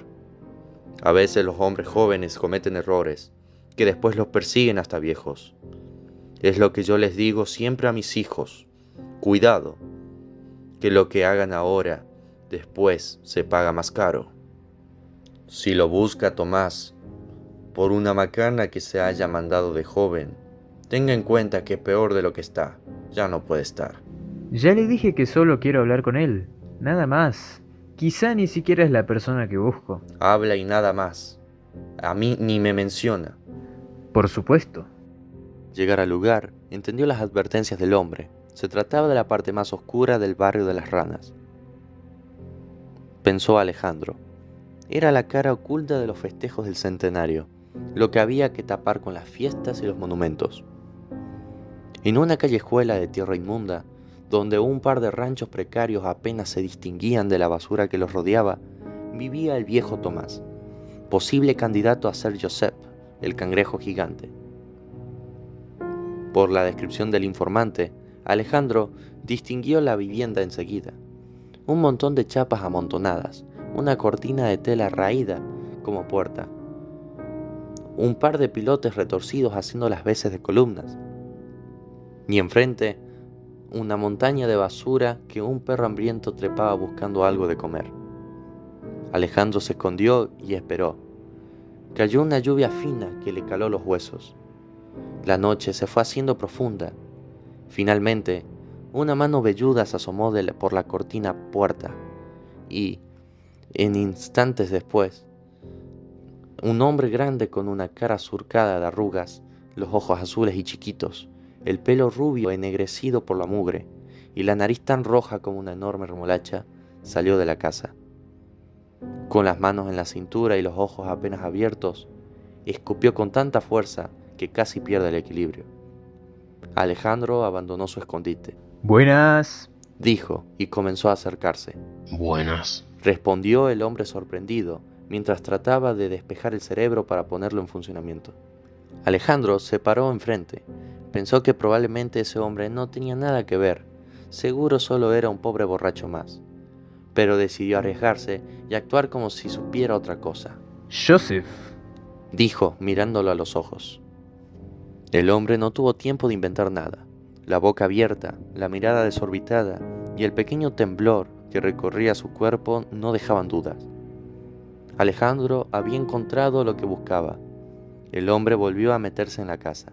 A veces los hombres jóvenes cometen errores, que después los persiguen hasta viejos. Es lo que yo les digo siempre a mis hijos. Cuidado, que lo que hagan ahora, después se paga más caro. Si lo busca Tomás, por una macana que se haya mandado de joven, tenga en cuenta que peor de lo que está, ya no puede estar. Ya le dije que solo quiero hablar con él, nada más. Quizá ni siquiera es la persona que busco. Habla y nada más. A mí ni me menciona. Por supuesto. Llegar al lugar, entendió las advertencias del hombre. Se trataba de la parte más oscura del barrio de las ranas. Pensó Alejandro. Era la cara oculta de los festejos del centenario. lo que había que tapar con las fiestas y los monumentos. En una callejuela de tierra inmunda, donde un par de ranchos precarios apenas se distinguían de la basura que los rodeaba, vivía el viejo Tomás, posible candidato a ser Joseph, el cangrejo gigante. Por la descripción del informante, Alejandro distinguió la vivienda enseguida. Un montón de chapas amontonadas, una cortina de tela raída como puerta, un par de pilotes retorcidos haciendo las veces de columnas, y enfrente una montaña de basura que un perro hambriento trepaba buscando algo de comer. Alejandro se escondió y esperó. Cayó una lluvia fina que le caló los huesos. La noche se fue haciendo profunda. Finalmente, una mano velluda se asomó por la cortina puerta y, en instantes después, un hombre grande con una cara surcada de arrugas, los ojos azules y chiquitos, el pelo rubio ennegrecido por la mugre y la nariz tan roja como una enorme remolacha, salió de la casa. Con las manos en la cintura y los ojos apenas abiertos, escupió con tanta fuerza que casi pierde el equilibrio. Alejandro abandonó su escondite. Buenas. Dijo y comenzó a acercarse. Buenas. Respondió el hombre sorprendido, mientras trataba de despejar el cerebro para ponerlo en funcionamiento. Alejandro se paró enfrente. Pensó que probablemente ese hombre no tenía nada que ver. Seguro solo era un pobre borracho más. Pero decidió arriesgarse y actuar como si supiera otra cosa. Joseph. Dijo, mirándolo a los ojos. El hombre no tuvo tiempo de inventar nada. La boca abierta, la mirada desorbitada y el pequeño temblor que recorría su cuerpo no dejaban dudas. Alejandro había encontrado lo que buscaba. El hombre volvió a meterse en la casa.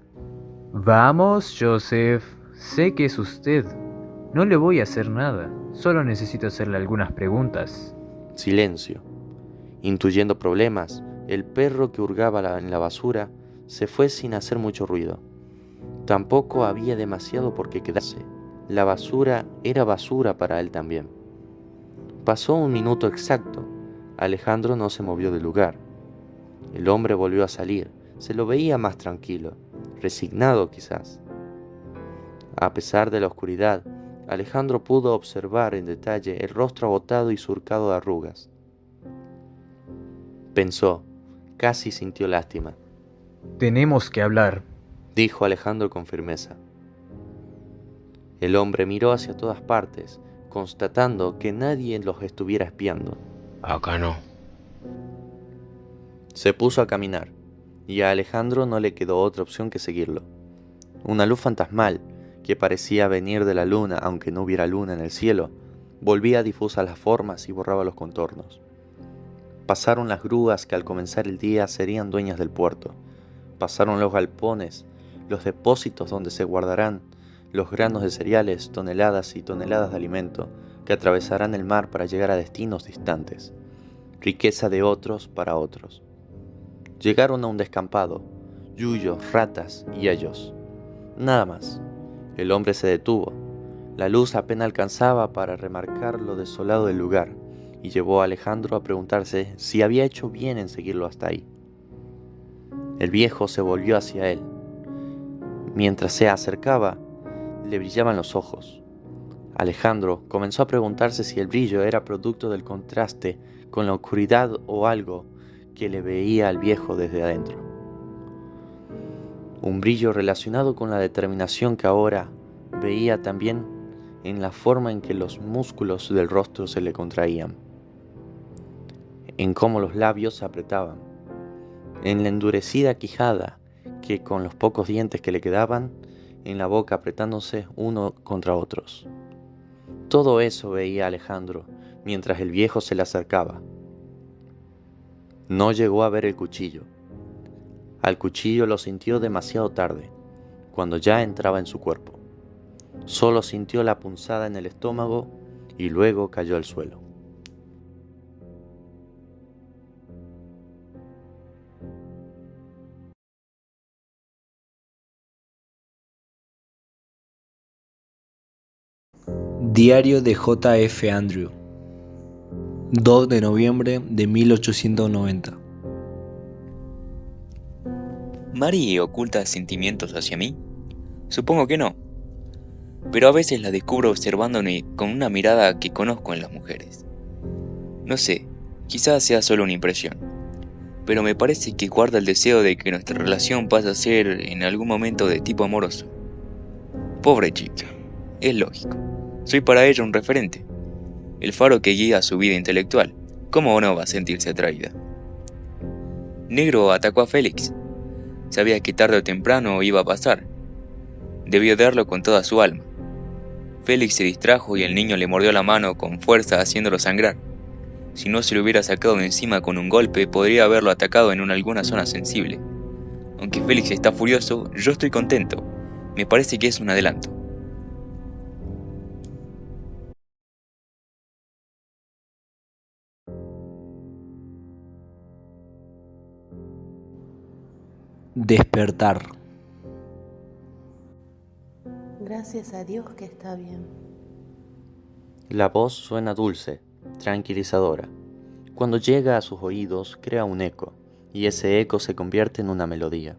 Vamos, Joseph. Sé que es usted. No le voy a hacer nada. Solo necesito hacerle algunas preguntas. Silencio. Intuyendo problemas, el perro que hurgaba en la basura se fue sin hacer mucho ruido. Tampoco había demasiado por qué quedarse. La basura era basura para él también. Pasó un minuto exacto. Alejandro no se movió del lugar. El hombre volvió a salir. Se lo veía más tranquilo, resignado quizás. A pesar de la oscuridad, Alejandro pudo observar en detalle el rostro agotado y surcado de arrugas. Pensó, casi sintió lástima. Tenemos que hablar, dijo Alejandro con firmeza. El hombre miró hacia todas partes, constatando que nadie los estuviera espiando. Acá no. Se puso a caminar, y a Alejandro no le quedó otra opción que seguirlo. Una luz fantasmal, que parecía venir de la luna aunque no hubiera luna en el cielo, volvía difusas las formas y borraba los contornos. Pasaron las grúas que al comenzar el día serían dueñas del puerto. Pasaron los galpones, los depósitos donde se guardarán los granos de cereales, toneladas y toneladas de alimento que atravesarán el mar para llegar a destinos distantes. Riqueza de otros para otros. Llegaron a un descampado, yuyos, ratas y ellos. Nada más. El hombre se detuvo. La luz apenas alcanzaba para remarcar lo desolado del lugar y llevó a Alejandro a preguntarse si había hecho bien en seguirlo hasta ahí. El viejo se volvió hacia él. Mientras se acercaba, le brillaban los ojos. Alejandro comenzó a preguntarse si el brillo era producto del contraste con la oscuridad o algo que le veía al viejo desde adentro. Un brillo relacionado con la determinación que ahora veía también en la forma en que los músculos del rostro se le contraían, en cómo los labios se apretaban, en la endurecida quijada que con los pocos dientes que le quedaban, en la boca apretándose uno contra otros. Todo eso veía Alejandro mientras el viejo se le acercaba. No llegó a ver el cuchillo. Al cuchillo lo sintió demasiado tarde, cuando ya entraba en su cuerpo. Solo sintió la punzada en el estómago y luego cayó al suelo. Diario de J.F. Andrew, 2 de noviembre de 1890. ¿Mari oculta sentimientos hacia mí? Supongo que no, pero a veces la descubro observándome con una mirada que conozco en las mujeres. No sé, quizás sea solo una impresión, pero me parece que guarda el deseo de que nuestra relación pase a ser en algún momento de tipo amoroso. Pobre chica, es lógico, soy para ella un referente, el faro que guía su vida intelectual. ¿Cómo no va a sentirse atraída? Negro atacó a Félix. Sabía que tarde o temprano iba a pasar. Debió darlo con toda su alma. Félix se distrajo y el niño le mordió la mano con fuerza haciéndolo sangrar. Si no se lo hubiera sacado de encima con un golpe, podría haberlo atacado en alguna zona sensible. Aunque Félix está furioso, yo estoy contento. Me parece que es un adelanto. Despertar. Gracias a Dios que está bien. La voz suena dulce, tranquilizadora. Cuando llega a sus oídos, crea un eco, y ese eco se convierte en una melodía,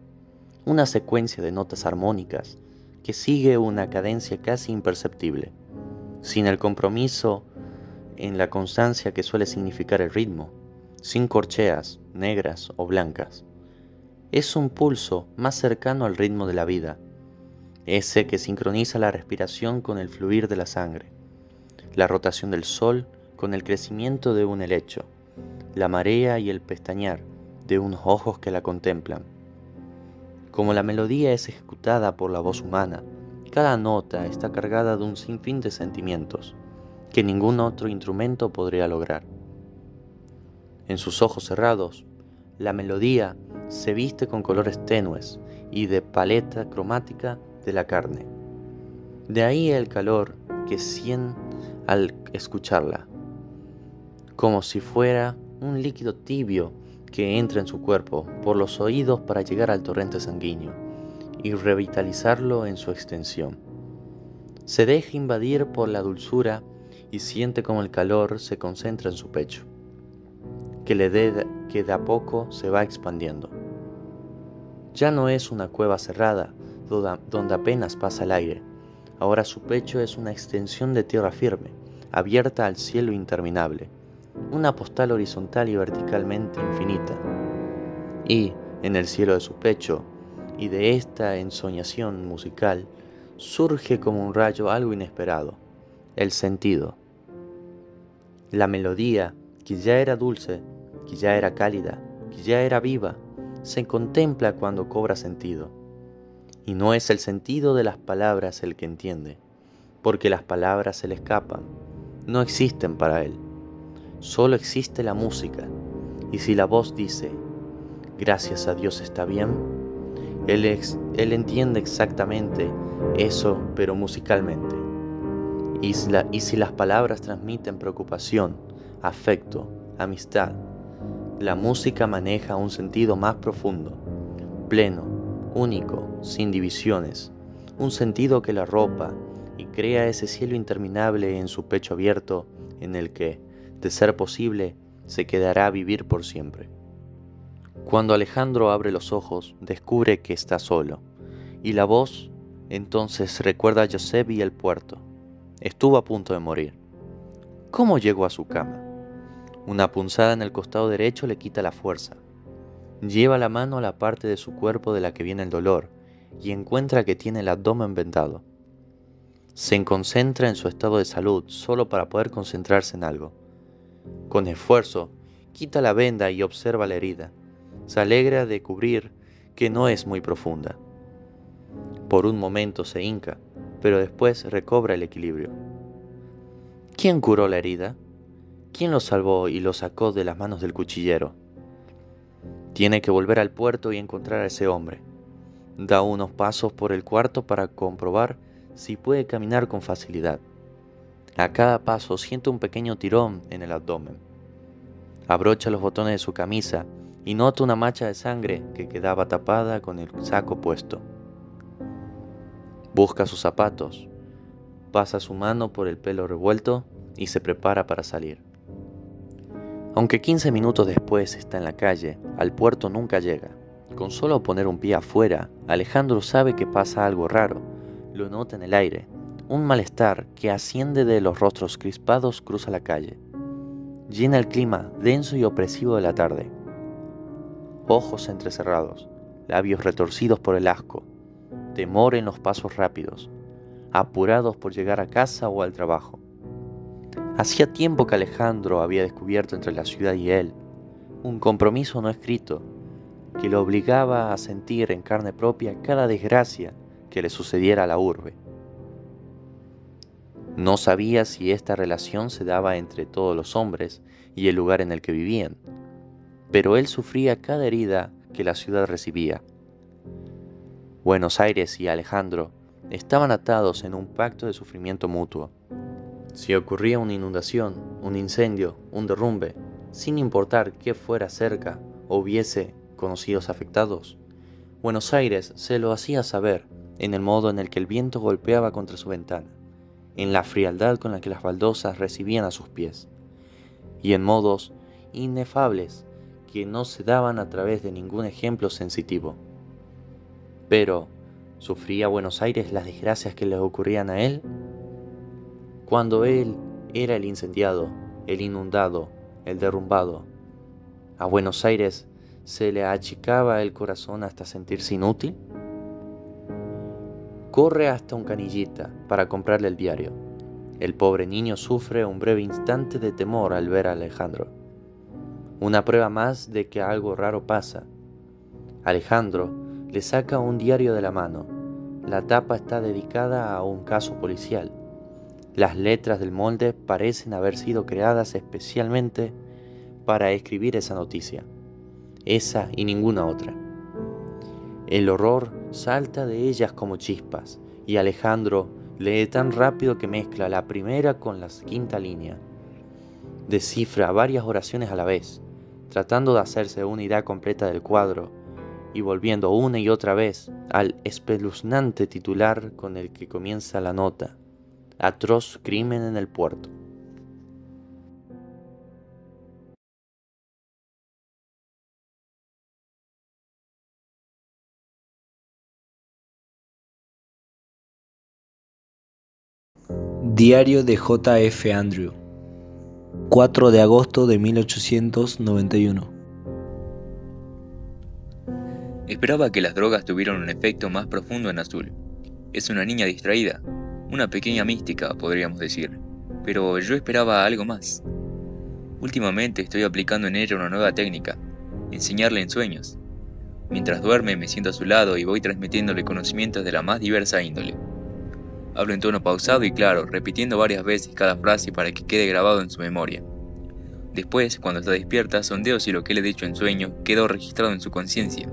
una secuencia de notas armónicas que sigue una cadencia casi imperceptible, sin el compromiso en la constancia que suele significar el ritmo, sin corcheas negras o blancas. Es un pulso más cercano al ritmo de la vida, ese que sincroniza la respiración con el fluir de la sangre, la rotación del sol con el crecimiento de un helecho, la marea y el pestañear de unos ojos que la contemplan. Como la melodía es ejecutada por la voz humana, cada nota está cargada de un sinfín de sentimientos que ningún otro instrumento podría lograr. En sus ojos cerrados, la melodía se viste con colores tenues y de paleta cromática de la carne. De ahí el calor que sienten al escucharla, como si fuera un líquido tibio que entra en su cuerpo por los oídos para llegar al torrente sanguíneo y revitalizarlo en su extensión. Se deja invadir por la dulzura y siente como el calor se concentra en su pecho, que de a poco se va expandiendo. Ya no es una cueva cerrada donde apenas pasa el aire. Ahora su pecho es una extensión de tierra firme, abierta al cielo interminable, una postal horizontal y verticalmente infinita. Y, en el cielo de su pecho, y de esta ensoñación musical, surge como un rayo algo inesperado, el sentido. La melodía, que ya era dulce, que ya era cálida, que ya era viva, se contempla cuando cobra sentido. Y no es el sentido de las palabras el que entiende, porque las palabras se le escapan, no existen para él. Solo existe la música, y si la voz dice, gracias a Dios está bien, él entiende exactamente eso, pero musicalmente. Y si las palabras transmiten preocupación, afecto, amistad, la música maneja un sentido más profundo, pleno, único, sin divisiones, un sentido que la arropa y crea ese cielo interminable en su pecho abierto en el que, de ser posible, se quedará a vivir por siempre. Cuando Alejandro abre los ojos, descubre que está solo, y la voz entonces recuerda a Josep y el puerto. Estuvo a punto de morir. ¿Cómo llegó a su cama? Una punzada en el costado derecho le quita la fuerza. Lleva la mano a la parte de su cuerpo de la que viene el dolor y encuentra que tiene el abdomen vendado. Se concentra en su estado de salud solo para poder concentrarse en algo. Con esfuerzo, quita la venda y observa la herida. Se alegra de descubrir que no es muy profunda. Por un momento se hinca, pero después recobra el equilibrio. ¿Quién curó la herida? ¿Quién lo salvó y lo sacó de las manos del cuchillero? Tiene que volver al puerto y encontrar a ese hombre. Da unos pasos por el cuarto para comprobar si puede caminar con facilidad. A cada paso siente un pequeño tirón en el abdomen. Abrocha los botones de su camisa y nota una mancha de sangre que quedaba tapada con el saco puesto. Busca sus zapatos, pasa su mano por el pelo revuelto y se prepara para salir. Aunque 15 minutos después está en la calle, al puerto nunca llega. Con solo poner un pie afuera, Alejandro sabe que pasa algo raro. Lo nota en el aire. Un malestar que asciende de los rostros crispados cruza la calle. Llena el clima denso y opresivo de la tarde. Ojos entrecerrados, labios retorcidos por el asco, temor en los pasos rápidos, apurados por llegar a casa o al trabajo. Hacía tiempo que Alejandro había descubierto entre la ciudad y él un compromiso no escrito que lo obligaba a sentir en carne propia cada desgracia que le sucediera a la urbe. No sabía si esta relación se daba entre todos los hombres y el lugar en el que vivían, pero él sufría cada herida que la ciudad recibía. Buenos Aires y Alejandro estaban atados en un pacto de sufrimiento mutuo. Si ocurría una inundación, un incendio, un derrumbe, sin importar qué fuera cerca o hubiese conocidos afectados, Buenos Aires se lo hacía saber en el modo en el que el viento golpeaba contra su ventana, en la frialdad con la que las baldosas recibían a sus pies, y en modos inefables que no se daban a través de ningún ejemplo sensitivo. Pero, ¿sufría Buenos Aires las desgracias que le ocurrían a él? Cuando él era el incendiado, el inundado, el derrumbado, ¿a Buenos Aires se le achicaba el corazón hasta sentirse inútil? Corre hasta un canillita para comprarle el diario. El pobre niño sufre un breve instante de temor al ver a Alejandro. Una prueba más de que algo raro pasa. Alejandro le saca un diario de la mano. La tapa está dedicada a un caso policial. Las letras del molde parecen haber sido creadas especialmente para escribir esa noticia. Esa y ninguna otra. El horror salta de ellas como chispas, y Alejandro lee tan rápido que mezcla la primera con la quinta línea. Descifra varias oraciones a la vez, tratando de hacerse una idea completa del cuadro, y volviendo una y otra vez al espeluznante titular con el que comienza la nota: Atroz crimen en el puerto. Diario de J. F. Andrew, 4 de agosto de 1891. Esperaba que las drogas tuvieran un efecto más profundo en Azul. Es una niña distraída, una pequeña mística, podríamos decir, pero yo esperaba algo más. Últimamente estoy aplicando en ella una nueva técnica, enseñarle en sueños. Mientras duerme me siento a su lado y voy transmitiéndole conocimientos de la más diversa índole. Hablo en tono pausado y claro, repitiendo varias veces cada frase para que quede grabado en su memoria. Después, cuando está despierta, sondeo si lo que le he dicho en sueño quedó registrado en su conciencia.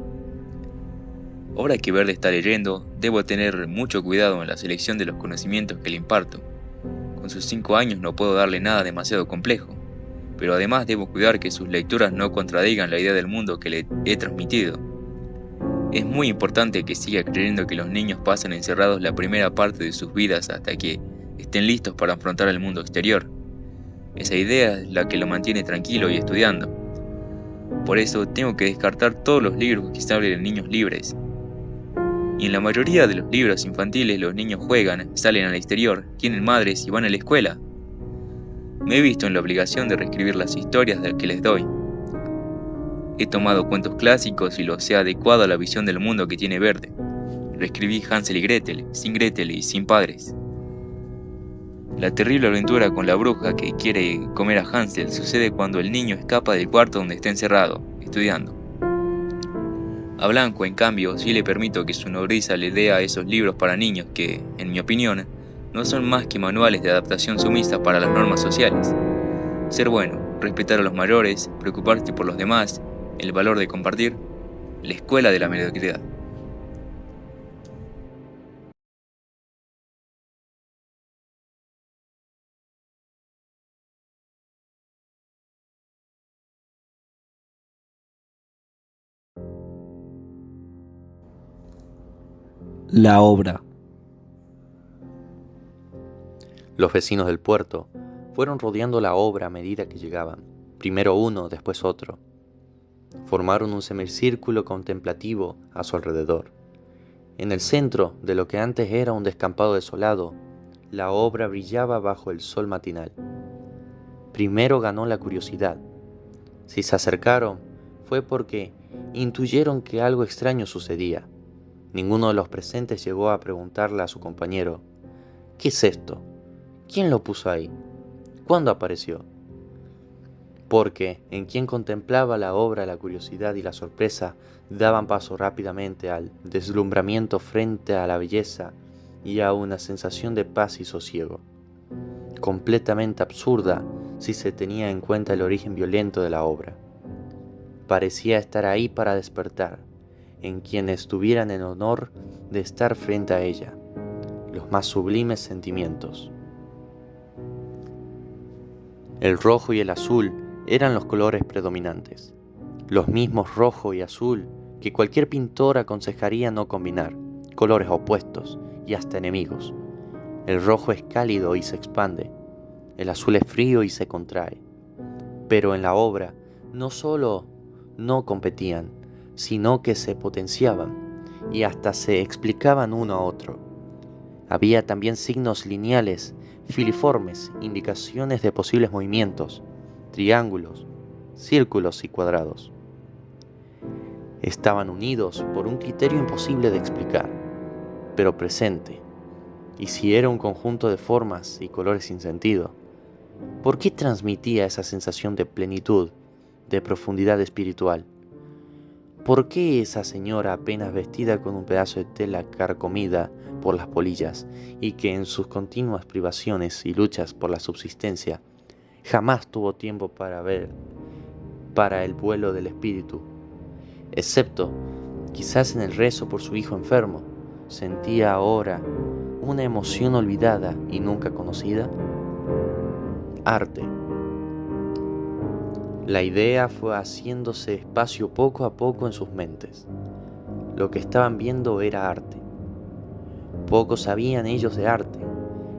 Ahora que Verde está leyendo, debo tener mucho cuidado en la selección de los conocimientos que le imparto. Con sus 5 años no puedo darle nada demasiado complejo, pero además debo cuidar que sus lecturas no contradigan la idea del mundo que le he transmitido. Es muy importante que siga creyendo que los niños pasan encerrados la primera parte de sus vidas hasta que estén listos para afrontar el mundo exterior. Esa idea es la que lo mantiene tranquilo y estudiando. Por eso tengo que descartar todos los libros que se hablen de niños libres. Y en la mayoría de los libros infantiles los niños juegan, salen al exterior, tienen madres y van a la escuela. Me he visto en la obligación de reescribir las historias que les doy. He tomado cuentos clásicos y los he adecuado a la visión del mundo que tiene Verde. Reescribí Hansel y Gretel, sin Gretel y sin padres. La terrible aventura con la bruja que quiere comer a Hansel sucede cuando el niño escapa del cuarto donde está encerrado, estudiando. A Blanco, en cambio, sí le permito que su nodriza le dé a esos libros para niños que, en mi opinión, no son más que manuales de adaptación sumisa para las normas sociales. Ser bueno, respetar a los mayores, preocuparte por los demás, el valor de compartir, la escuela de la mediocridad. La obra. Los vecinos del puerto fueron rodeando la obra a medida que llegaban, primero uno, después otro. Formaron un semicírculo contemplativo a su alrededor. En el centro de lo que antes era un descampado desolado, la obra brillaba bajo el sol matinal. Primero ganó la curiosidad. Si se acercaron, fue porque intuyeron que algo extraño sucedía. Ninguno de los presentes llegó a preguntarle a su compañero: ¿qué es esto? ¿Quién lo puso ahí? ¿Cuándo apareció? Porque en quien contemplaba la obra la curiosidad y la sorpresa daban paso rápidamente al deslumbramiento frente a la belleza y a una sensación de paz y sosiego, completamente absurda si se tenía en cuenta el origen violento de la obra. Parecía estar ahí para despertar, en quienes tuvieran el honor de estar frente a ella, los más sublimes sentimientos. El rojo y el azul eran los colores predominantes, los mismos rojo y azul que cualquier pintor aconsejaría no combinar, colores opuestos y hasta enemigos. El rojo es cálido y se expande, el azul es frío y se contrae. Pero en la obra no solo no competían, sino que se potenciaban y hasta se explicaban uno a otro. Había también signos lineales, filiformes, indicaciones de posibles movimientos, triángulos, círculos y cuadrados. Estaban unidos por un criterio imposible de explicar, pero presente. Y si era un conjunto de formas y colores sin sentido, ¿por qué transmitía esa sensación de plenitud, de profundidad espiritual? ¿Por qué esa señora apenas vestida con un pedazo de tela carcomida por las polillas y que en sus continuas privaciones y luchas por la subsistencia jamás tuvo tiempo para ver para el vuelo del espíritu, excepto quizás en el rezo por su hijo enfermo, sentía ahora una emoción olvidada y nunca conocida? Arte. La idea fue haciéndose espacio poco a poco en sus mentes. Lo que estaban viendo era arte. Poco sabían ellos de arte.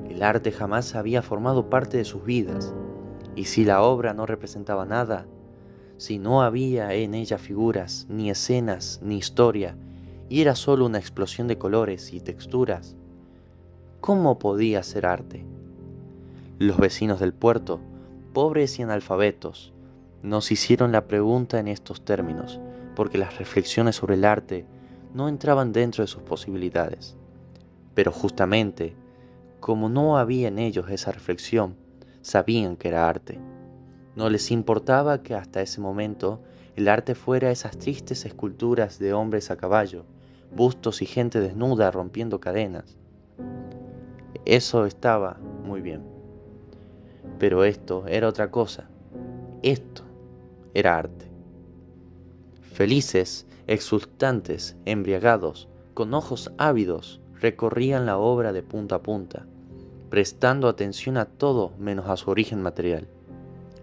El arte jamás había formado parte de sus vidas. Y si la obra no representaba nada, si no había en ella figuras, ni escenas, ni historia, y era solo una explosión de colores y texturas, ¿cómo podía ser arte? Los vecinos del puerto, pobres y analfabetos, nos hicieron la pregunta en estos términos, porque las reflexiones sobre el arte no entraban dentro de sus posibilidades. Pero justamente, como no había en ellos esa reflexión, sabían que era arte. No les importaba que hasta ese momento el arte fuera esas tristes esculturas de hombres a caballo, bustos y gente desnuda rompiendo cadenas. Eso estaba muy bien. Pero esto era otra cosa. Esto era arte. Felices, exultantes, embriagados, con ojos ávidos, recorrían la obra de punta a punta, prestando atención a todo menos a su origen material.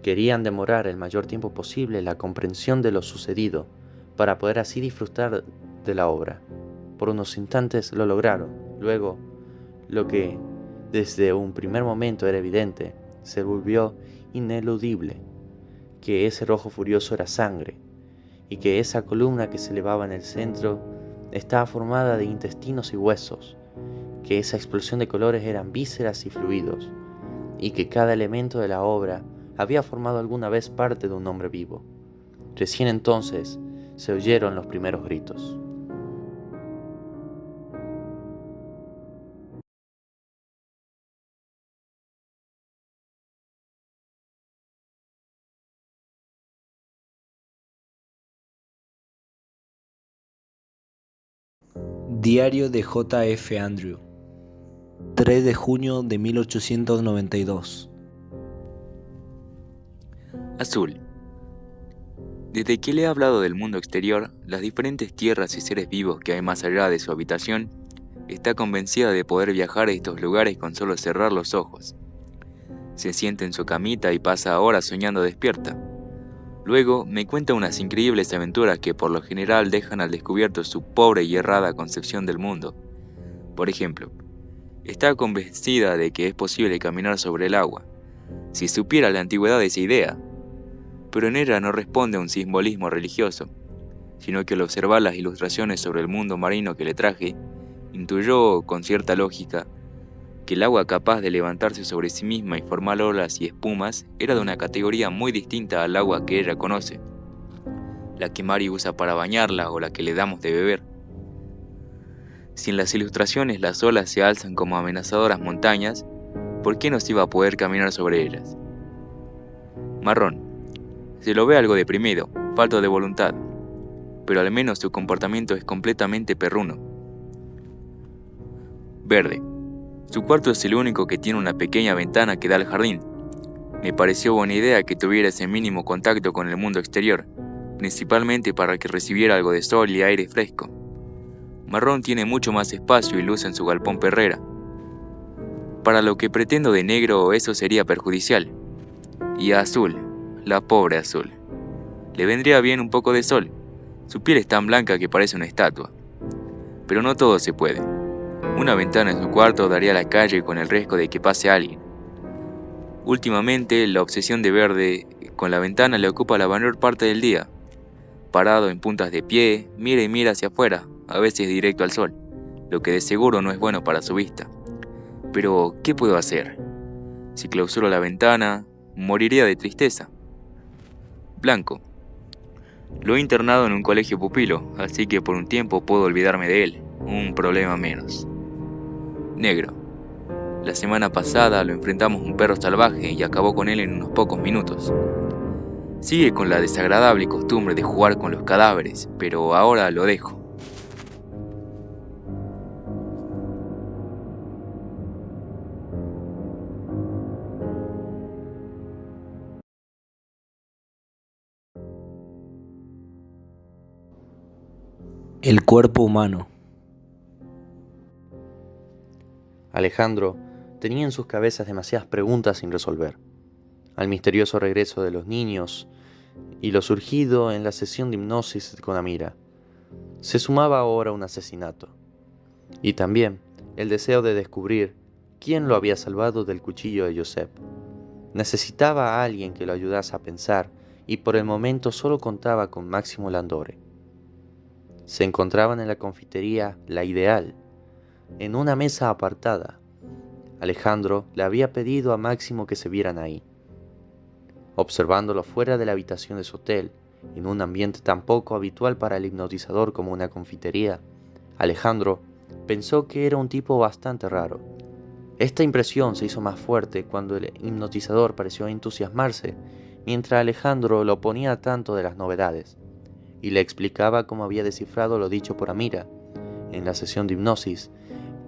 Querían demorar el mayor tiempo posible la comprensión de lo sucedido, para poder así disfrutar de la obra. Por unos instantes lo lograron. Luego, lo que desde un primer momento era evidente, se volvió ineludible, que ese rojo furioso era sangre, y que esa columna que se elevaba en el centro estaba formada de intestinos y huesos, que esa explosión de colores eran vísceras y fluidos, y que cada elemento de la obra había formado alguna vez parte de un hombre vivo. Recién entonces se oyeron los primeros gritos. Diario de J.F. Andrew, 3 de junio de 1892. Azul. Desde que le he hablado del mundo exterior, las diferentes tierras y seres vivos que hay más allá de su habitación, está convencida de poder viajar a estos lugares con solo cerrar los ojos. Se sienta en su camita y pasa horas soñando despierta. Luego me cuenta unas increíbles aventuras que por lo general dejan al descubierto su pobre y errada concepción del mundo. Por ejemplo, está convencida de que es posible caminar sobre el agua. Si supiera la antigüedad de esa idea. pero en ella no responde a un simbolismo religioso, sino que al observar las ilustraciones sobre el mundo marino que le traje, intuyó con cierta lógica que el agua capaz de levantarse sobre sí misma y formar olas y espumas era de una categoría muy distinta al agua que ella conoce, la que Mari usa para bañarla o la que le damos de beber. Si en las ilustraciones las olas se alzan como amenazadoras montañas, ¿por qué no se iba a poder caminar sobre ellas? Marrón. Se lo ve algo deprimido, falto de voluntad, pero al menos su comportamiento es completamente perruno. Verde. Su cuarto es el único que tiene una pequeña ventana que da al jardín. Me pareció buena idea que tuviera ese mínimo contacto con el mundo exterior, principalmente para que recibiera algo de sol y aire fresco. Marrón tiene mucho más espacio y luz en su galpón perrera. Para lo que pretendo de negro, eso sería perjudicial. Y a Azul, la pobre Azul, le vendría bien un poco de sol. Su piel es tan blanca que parece una estatua. Pero no todo se puede. Una ventana en su cuarto daría a la calle con el riesgo de que pase alguien. Últimamente, la obsesión de Verde con la ventana le ocupa la mayor parte del día. Parado en puntas de pie, mira y mira hacia afuera, a veces directo al sol, lo que de seguro no es bueno para su vista. Pero, ¿qué puedo hacer? Si clausuro la ventana, moriría de tristeza. Blanco. Lo he internado en un colegio pupilo, así que por un tiempo puedo olvidarme de él, un problema menos. Negro. La semana pasada lo enfrentamos un perro salvaje y acabó con él en unos pocos minutos. Sigue con la desagradable costumbre de jugar con los cadáveres, pero ahora lo dejo. El cuerpo humano. Alejandro tenía en sus cabezas demasiadas preguntas sin resolver. Al misterioso regreso de los niños y lo surgido en la sesión de hipnosis con Amira, se sumaba ahora un asesinato. Y también el deseo de descubrir quién lo había salvado del cuchillo de Josep. Necesitaba a alguien que lo ayudase a pensar y por el momento solo contaba con Máximo Landore. Se encontraban en la confitería La Ideal, en una mesa apartada. Alejandro le había pedido a Máximo que se vieran ahí. Observándolo fuera de la habitación de su hotel, en un ambiente tan poco habitual para el hipnotizador como una confitería, Alejandro pensó que era un tipo bastante raro. Esta impresión se hizo más fuerte cuando el hipnotizador pareció entusiasmarse, mientras Alejandro lo ponía al tanto de las novedades, y le explicaba cómo había descifrado lo dicho por Amira en la sesión de hipnosis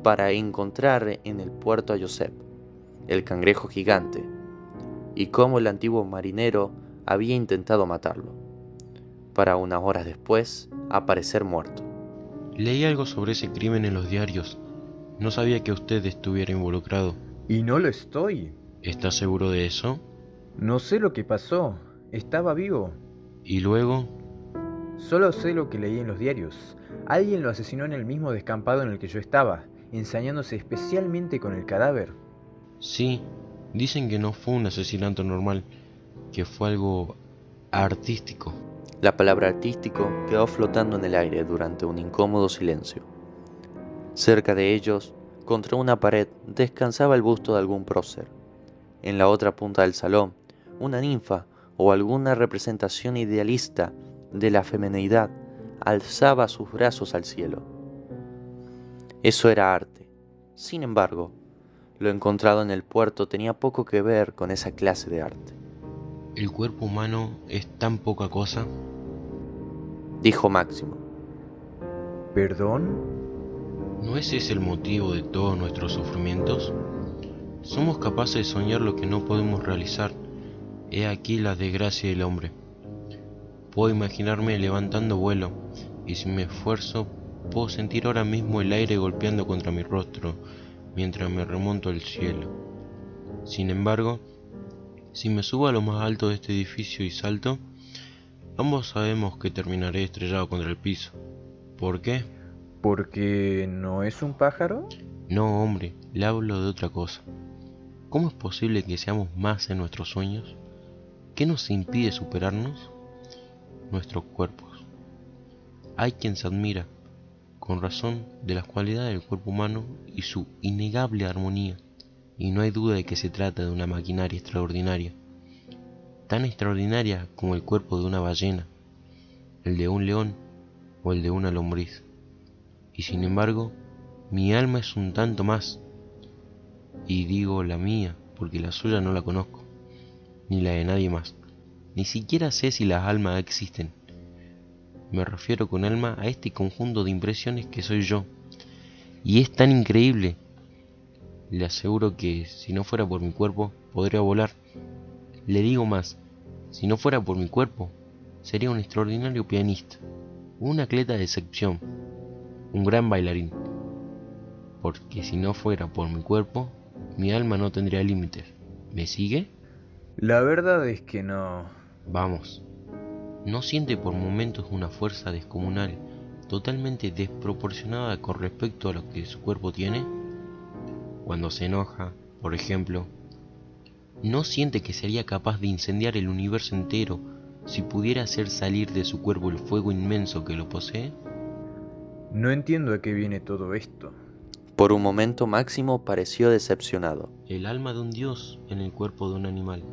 para encontrar en el puerto a Josep, el cangrejo gigante, y cómo el antiguo marinero había intentado matarlo, para unas horas después aparecer muerto. Leí algo sobre ese crimen en los diarios. No sabía que usted estuviera involucrado. Y no lo estoy. ¿Está seguro de eso? No sé lo que pasó. Estaba vivo. ¿Y luego? Solo sé lo que leí en los diarios. Alguien lo asesinó en el mismo descampado en el que yo estaba, ensañándose especialmente con el cadáver. Sí, dicen que no fue un asesinato normal, que fue algo artístico. La palabra artístico quedó flotando en el aire durante un incómodo silencio. Cerca de ellos, contra una pared, descansaba el busto de algún prócer. En la otra punta del salón, una ninfa o alguna representación idealista de la feminidad alzaba sus brazos al cielo. Eso era arte. Sin embargo, lo encontrado en el puerto tenía poco que ver con esa clase de arte. ¿El cuerpo humano es tan poca cosa? Dijo Máximo. ¿Perdón? ¿No es ese el motivo de todos nuestros sufrimientos? Somos capaces de soñar lo que no podemos realizar. He aquí la desgracia del hombre. Puedo imaginarme levantando vuelo, y si me esfuerzo, puedo sentir ahora mismo el aire golpeando contra mi rostro, mientras me remonto al cielo. Sin embargo, si me subo a lo más alto de este edificio y salto, ambos sabemos que terminaré estrellado contra el piso. ¿Por qué? ¿Porque no es un pájaro? No, hombre, le hablo de otra cosa. ¿Cómo es posible que seamos más en nuestros sueños? ¿Qué nos impide superarnos? Nuestros cuerpos. Hay quien se admira, con razón, de las cualidades del cuerpo humano y su innegable armonía, y no hay duda de que se trata de una maquinaria extraordinaria, tan extraordinaria como el cuerpo de una ballena, el de un león o el de una lombriz. Y sin embargo, mi alma es un tanto más, y digo la mía, porque la suya no la conozco, ni la de nadie más. Ni siquiera sé si las almas existen. Me refiero con alma a este conjunto de impresiones que soy yo. Y es tan increíble. Le aseguro que si no fuera por mi cuerpo, podría volar. Le digo más, si no fuera por mi cuerpo, sería un extraordinario pianista, un atleta de excepción, un gran bailarín. Porque si no fuera por mi cuerpo, mi alma no tendría límites. ¿Me sigue? La verdad es que no. Vamos. ¿No siente por momentos una fuerza descomunal, totalmente desproporcionada con respecto a lo que su cuerpo tiene? Cuando se enoja, por ejemplo, ¿no siente que sería capaz de incendiar el universo entero si pudiera hacer salir de su cuerpo el fuego inmenso que lo posee? No entiendo a qué viene todo esto. Por un momento Máximo pareció decepcionado. El alma de un dios en el cuerpo de un animal.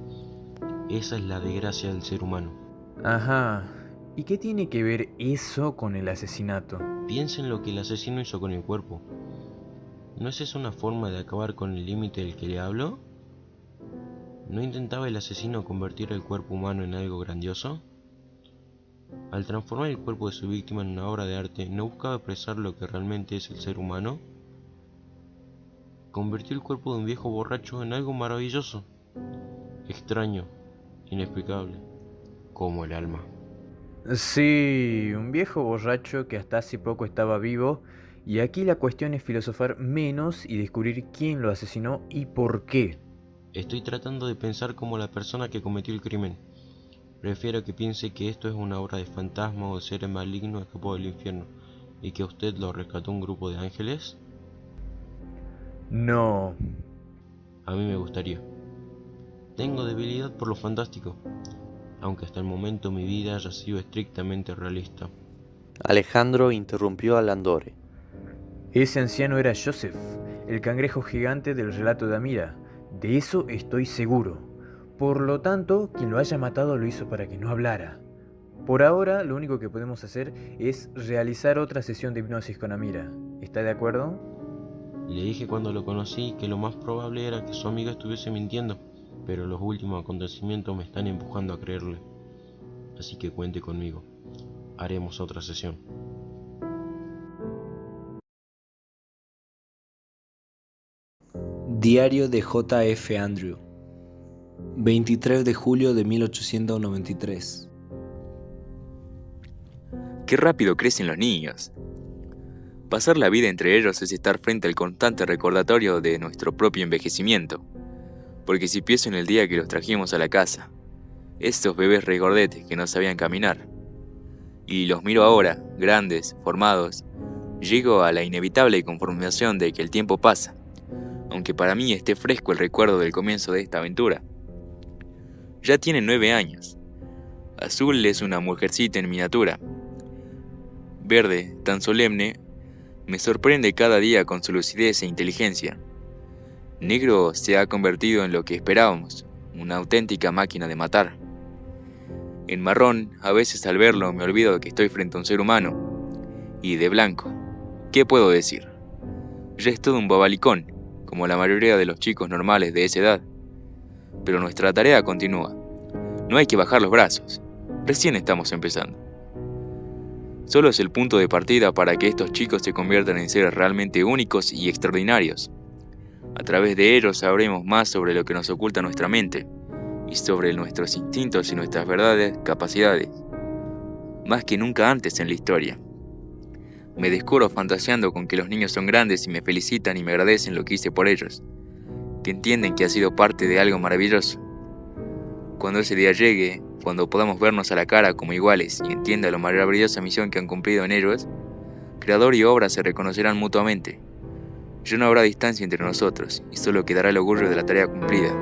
Esa es la desgracia del ser humano. Ajá. ¿Y qué tiene que ver eso con el asesinato? Piensa en lo que el asesino hizo con el cuerpo. ¿No es esa una forma de acabar con el límite del que le hablo? ¿No intentaba el asesino convertir el cuerpo humano en algo grandioso? Al transformar el cuerpo de su víctima en una obra de arte, ¿no buscaba expresar lo que realmente es el ser humano? Convirtió el cuerpo de un viejo borracho en algo maravilloso, extraño, inexplicable, como el alma. Sí, un viejo borracho que hasta hace poco estaba vivo, y aquí la cuestión es filosofar menos y descubrir quién lo asesinó y por qué. Estoy tratando de pensar como la persona que cometió el crimen. Prefiero que piense que esto es una obra de fantasmas o de seres malignos escapados del infierno, y que usted lo rescató un grupo de ángeles. No. A mí me gustaría. Tengo debilidad por lo fantástico, aunque hasta el momento mi vida haya sido estrictamente realista. Alejandro interrumpió a Landore. Ese anciano era Joseph, el cangrejo gigante del relato de Amira. De eso estoy seguro. Por lo tanto, quien lo haya matado lo hizo para que no hablara. Por ahora, lo único que podemos hacer es realizar otra sesión de hipnosis con Amira. ¿Está de acuerdo? Le dije cuando lo conocí que lo más probable era que su amiga estuviese mintiendo, pero los últimos acontecimientos me están empujando a creerle. Así que cuente conmigo. Haremos otra sesión. Diario de J.F. Andrew, 23 de julio de 1893. Qué rápido crecen los niños. Pasar la vida entre ellos es estar frente al constante recordatorio de nuestro propio envejecimiento. Porque si pienso en el día que los trajimos a la casa, estos bebés regordetes que no sabían caminar, y los miro ahora, grandes, formados, llego a la inevitable conformación de que el tiempo pasa, aunque para mí esté fresco el recuerdo del comienzo de esta aventura. Ya tienen 9 años. Azul es una mujercita en miniatura. Verde, tan solemne, me sorprende cada día con su lucidez e inteligencia. Negro se ha convertido en lo que esperábamos, una auténtica máquina de matar. En marrón, a veces al verlo me olvido de que estoy frente a un ser humano. Y de blanco, ¿qué puedo decir? Ya es todo un bobalicón, como la mayoría de los chicos normales de esa edad. Pero nuestra tarea continúa. No hay que bajar los brazos. Recién estamos empezando. Solo es el punto de partida para que estos chicos se conviertan en seres realmente únicos y extraordinarios. A través de ellos sabremos más sobre lo que nos oculta nuestra mente y sobre nuestros instintos y nuestras verdaderas capacidades, más que nunca antes en la historia. Me descubro fantaseando con que los niños son grandes y me felicitan y me agradecen lo que hice por ellos, que entienden que ha sido parte de algo maravilloso. Cuando ese día llegue, cuando podamos vernos a la cara como iguales y entienda la maravillosa misión que han cumplido en ellos, creador y obra se reconocerán mutuamente. Ya no habrá distancia entre nosotros y solo quedará el orgullo de la tarea cumplida.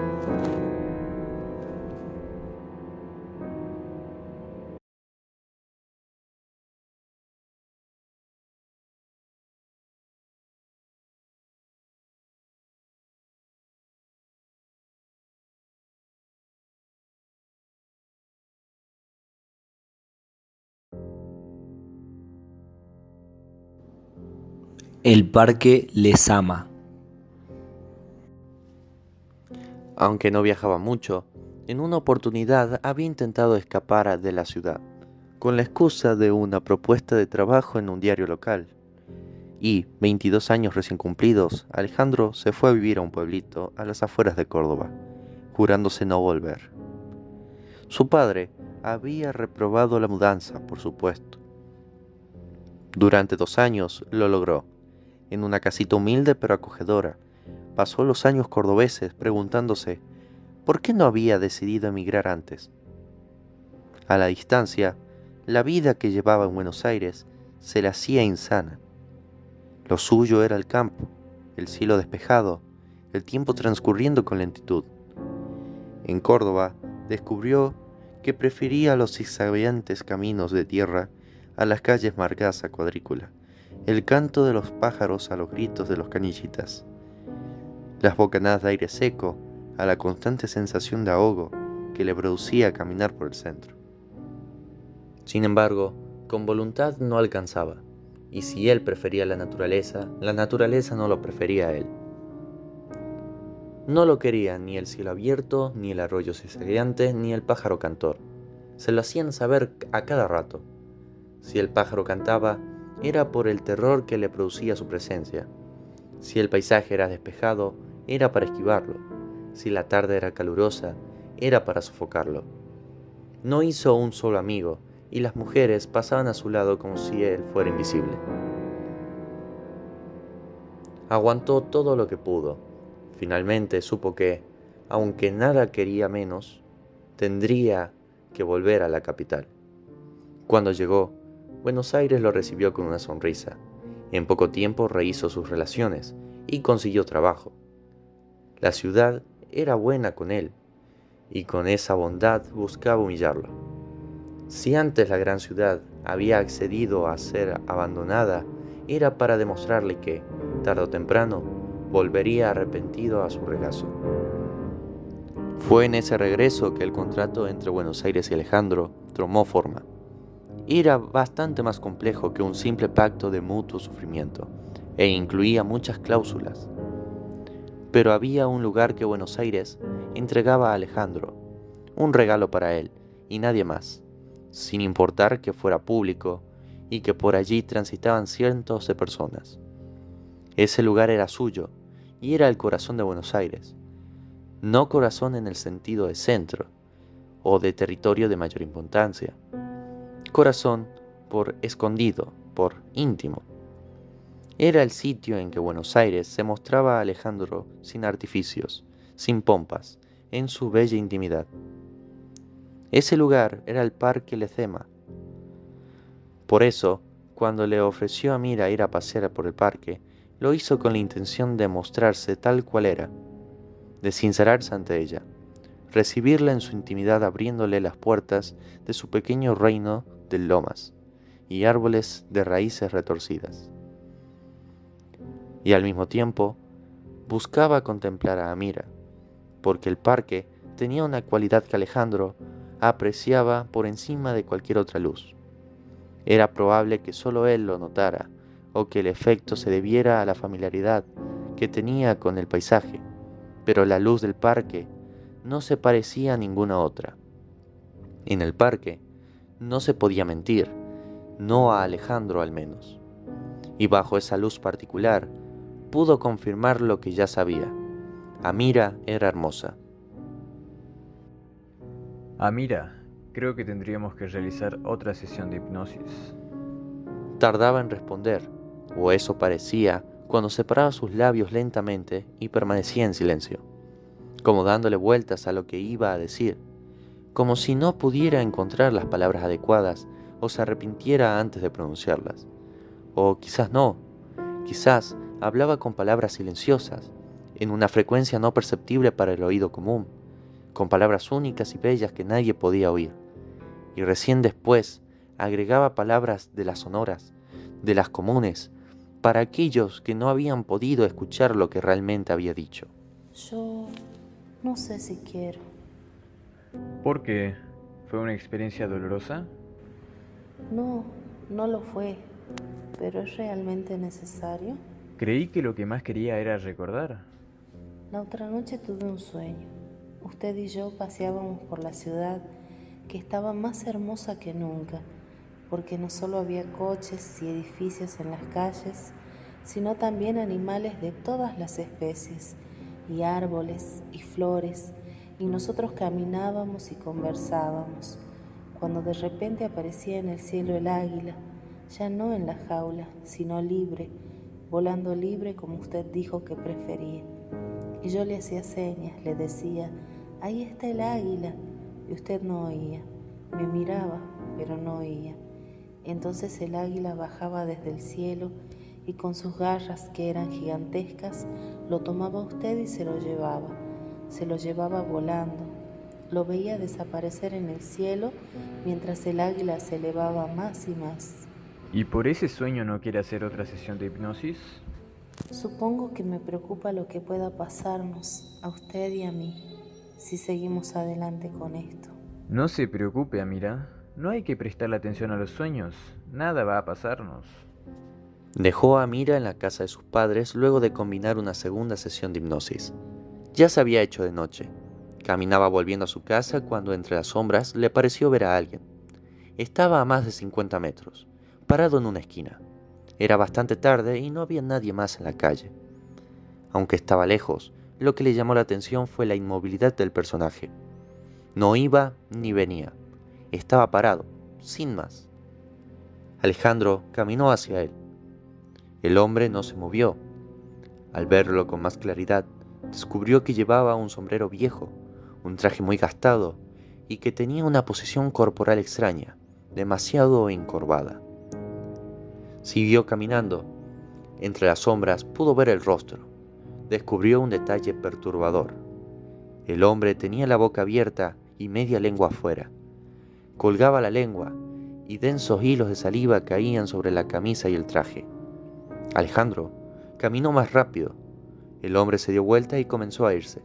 El parque les ama. Aunque no viajaba mucho, en una oportunidad había intentado escapar de la ciudad, con la excusa de una propuesta de trabajo en un diario local. Y, 22 años recién cumplidos, Alejandro se fue a vivir a un pueblito a las afueras de Córdoba, jurándose no volver. Su padre había reprobado la mudanza, por supuesto. Durante 2 años lo logró, en una casita humilde pero acogedora. Pasó los años cordobeses preguntándose por qué no había decidido emigrar antes. A la distancia, la vida que llevaba en Buenos Aires se le hacía insana. Lo suyo era el campo, el cielo despejado, el tiempo transcurriendo con lentitud. En Córdoba descubrió que prefería los zigzagueantes caminos de tierra a las calles marcadas a cuadrícula, el canto de los pájaros a los gritos de los canillitas, las bocanadas de aire seco a la constante sensación de ahogo que le producía caminar por el centro. Sin embargo, con voluntad no alcanzaba, y si él prefería la naturaleza no lo prefería a él. No lo quería ni el cielo abierto, ni el arroyo zigzagueante, ni el pájaro cantor. Se lo hacían saber a cada rato. Si el pájaro cantaba, era por el terror que le producía su presencia. Si el paisaje era despejado, era para esquivarlo. Si la tarde era calurosa, era para sofocarlo. No hizo un solo amigo, y las mujeres pasaban a su lado como si él fuera invisible. Aguantó todo lo que pudo. Finalmente supo que, aunque nada quería menos, tendría que volver a la capital. Cuando llegó, Buenos Aires lo recibió con una sonrisa. En poco tiempo rehizo sus relaciones y consiguió trabajo. La ciudad era buena con él, y con esa bondad buscaba humillarlo. Si antes la gran ciudad había accedido a ser abandonada, era para demostrarle que, tarde o temprano, volvería arrepentido a su regazo. Fue en ese regreso que el contrato entre Buenos Aires y Alejandro tomó forma. Era bastante más complejo que un simple pacto de mutuo sufrimiento, e incluía muchas cláusulas. Pero había un lugar que Buenos Aires entregaba a Alejandro, un regalo para él y nadie más, sin importar que fuera público y que por allí transitaban cientos de personas. Ese lugar era suyo y era el corazón de Buenos Aires, no corazón en el sentido de centro o de territorio de mayor importancia, corazón por escondido, por íntimo. Era el sitio en que Buenos Aires se mostraba a Alejandro sin artificios, sin pompas, en su bella intimidad. Ese lugar era el Parque Ledesma. Por eso, cuando le ofreció a Mira ir a pasear por el parque, lo hizo con la intención de mostrarse tal cual era, de sincerarse ante ella, recibirla en su intimidad abriéndole las puertas de su pequeño reino de lomas y árboles de raíces retorcidas. Y al mismo tiempo, buscaba contemplar a Amira, porque el parque tenía una cualidad que Alejandro apreciaba por encima de cualquier otra luz. Era probable que solo él lo notara, o que el efecto se debiera a la familiaridad que tenía con el paisaje, pero la luz del parque no se parecía a ninguna otra. En el parque no se podía mentir, no a Alejandro al menos. Y bajo esa luz particular pudo confirmar lo que ya sabía. Amira era hermosa. Mira, creo que tendríamos que realizar otra sesión de hipnosis. Tardaba en responder, o eso parecía, cuando separaba sus labios lentamente y permanecía en silencio, como dándole vueltas a lo que iba a decir, como si no pudiera encontrar las palabras adecuadas o se arrepintiera antes de pronunciarlas. O quizás no, quizás hablaba con palabras silenciosas, en una frecuencia no perceptible para el oído común, con palabras únicas y bellas que nadie podía oír, y recién después agregaba palabras de las sonoras, de las comunes, para aquellos que no habían podido escuchar lo que realmente había dicho. Yo no sé si quiero. ¿Por qué? ¿Fue una experiencia dolorosa? No, no lo fue. ¿Pero es realmente necesario? Creí que lo que más quería era recordar. La otra noche tuve un sueño. Usted y yo paseábamos por la ciudad, que estaba más hermosa que nunca, porque no solo había coches y edificios en las calles, sino también animales de todas las especies, y árboles y flores, y nosotros caminábamos y conversábamos, cuando de repente aparecía en el cielo el águila, ya no en la jaula, sino libre, volando libre como usted dijo que prefería. Y yo le hacía señas, le decía, ahí está el águila, y usted no oía, me miraba, pero no oía. Entonces el águila bajaba desde el cielo y con sus garras, que eran gigantescas, lo tomaba usted y se lo llevaba volando. Lo veía desaparecer en el cielo mientras el águila se elevaba más y más. ¿Y por ese sueño no quiere hacer otra sesión de hipnosis? Supongo que me preocupa lo que pueda pasarnos, a usted y a mí, si seguimos adelante con esto. No se preocupe, Amira. No hay que prestarle atención a los sueños. Nada va a pasarnos. Dejó a Amira en la casa de sus padres luego de combinar una segunda sesión de hipnosis. Ya se había hecho de noche. Caminaba volviendo a su casa cuando entre las sombras le pareció ver a alguien. Estaba a más de 50 metros, parado en una esquina. Era bastante tarde y no había nadie más en la calle. Aunque estaba lejos, lo que le llamó la atención fue la inmovilidad del personaje. No iba ni venía. Estaba parado, sin más. Alejandro caminó hacia él. El hombre no se movió. Al verlo con más claridad, descubrió que llevaba un sombrero viejo, un traje muy gastado y que tenía una posición corporal extraña, demasiado encorvada. Siguió caminando. Entre las sombras pudo ver el rostro. Descubrió un detalle perturbador. El hombre tenía la boca abierta y media lengua afuera. Colgaba la lengua y densos hilos de saliva caían sobre la camisa y el traje. Alejandro caminó más rápido. El hombre se dio vuelta y comenzó a irse.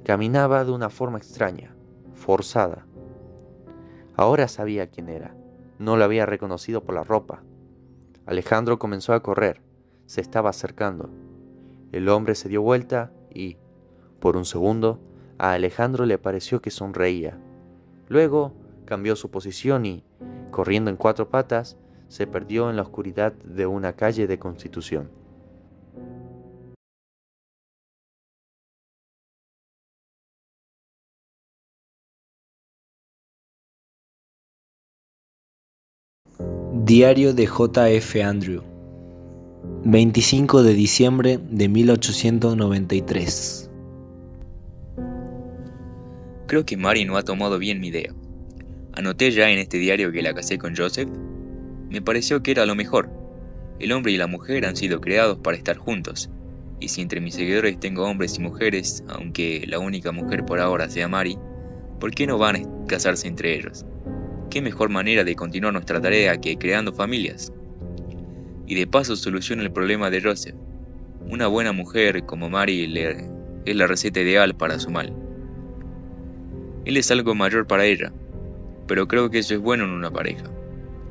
Caminaba de una forma extraña, forzada. Ahora sabía quién era. No lo había reconocido por la ropa. Alejandro comenzó a correr. Se estaba acercando. El hombre se dio vuelta y, por un segundo, a Alejandro le pareció que sonreía. Luego cambió su posición y, corriendo en 4 patas, se perdió en la oscuridad de una calle de Constitución. Diario de J.F. Andrew, 25 de diciembre de 1893. Creo que Mary no ha tomado bien mi idea. Anoté ya en este diario que la casé con Joseph. Me pareció que era lo mejor. El hombre y la mujer han sido creados para estar juntos. Y si entre mis seguidores tengo hombres y mujeres, aunque la única mujer por ahora sea Mary, ¿por qué no van a casarse entre ellos? ¿Qué mejor manera de continuar nuestra tarea que creando familias? Y de paso soluciona el problema de Joseph. Una buena mujer como Mary es la receta ideal para su mal. Él es algo mayor para ella, pero creo que eso es bueno en una pareja.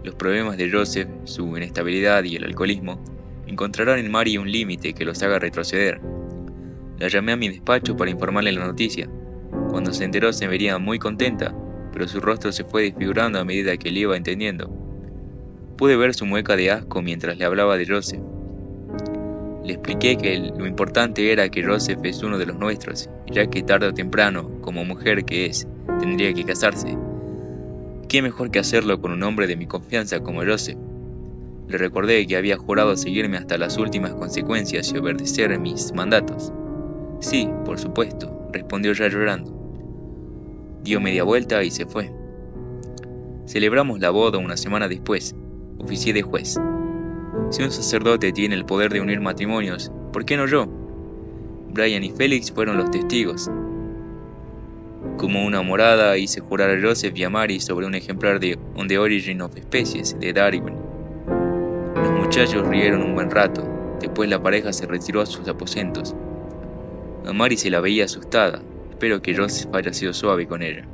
Los problemas de Joseph, su inestabilidad y el alcoholismo, encontrarán en Mary un límite que los haga retroceder. La llamé a mi despacho para informarle la noticia. Cuando se enteró se vería muy contenta, pero su rostro se fue desfigurando a medida que le iba entendiendo. Pude ver su mueca de asco mientras le hablaba de Joseph. Le expliqué que lo importante era que Joseph es uno de los nuestros, ya que tarde o temprano, como mujer que es, tendría que casarse. ¿Qué mejor que hacerlo con un hombre de mi confianza como Joseph? Le recordé que había jurado seguirme hasta las últimas consecuencias y obedecer mis mandatos. Sí, por supuesto, respondió ya llorando. Dio media vuelta y se fue. Celebramos la boda una semana después. Oficié de juez. Si un sacerdote tiene el poder de unir matrimonios, ¿por qué no yo? Brian y Félix fueron los testigos. Como una morada hice jurar a Joseph y a Mary sobre un ejemplar de On the Origin of Species de Darwin. Los muchachos rieron un buen rato. Después la pareja se retiró a sus aposentos. A Mary se la veía asustada. Espero que Joseph haya sido suave con ella.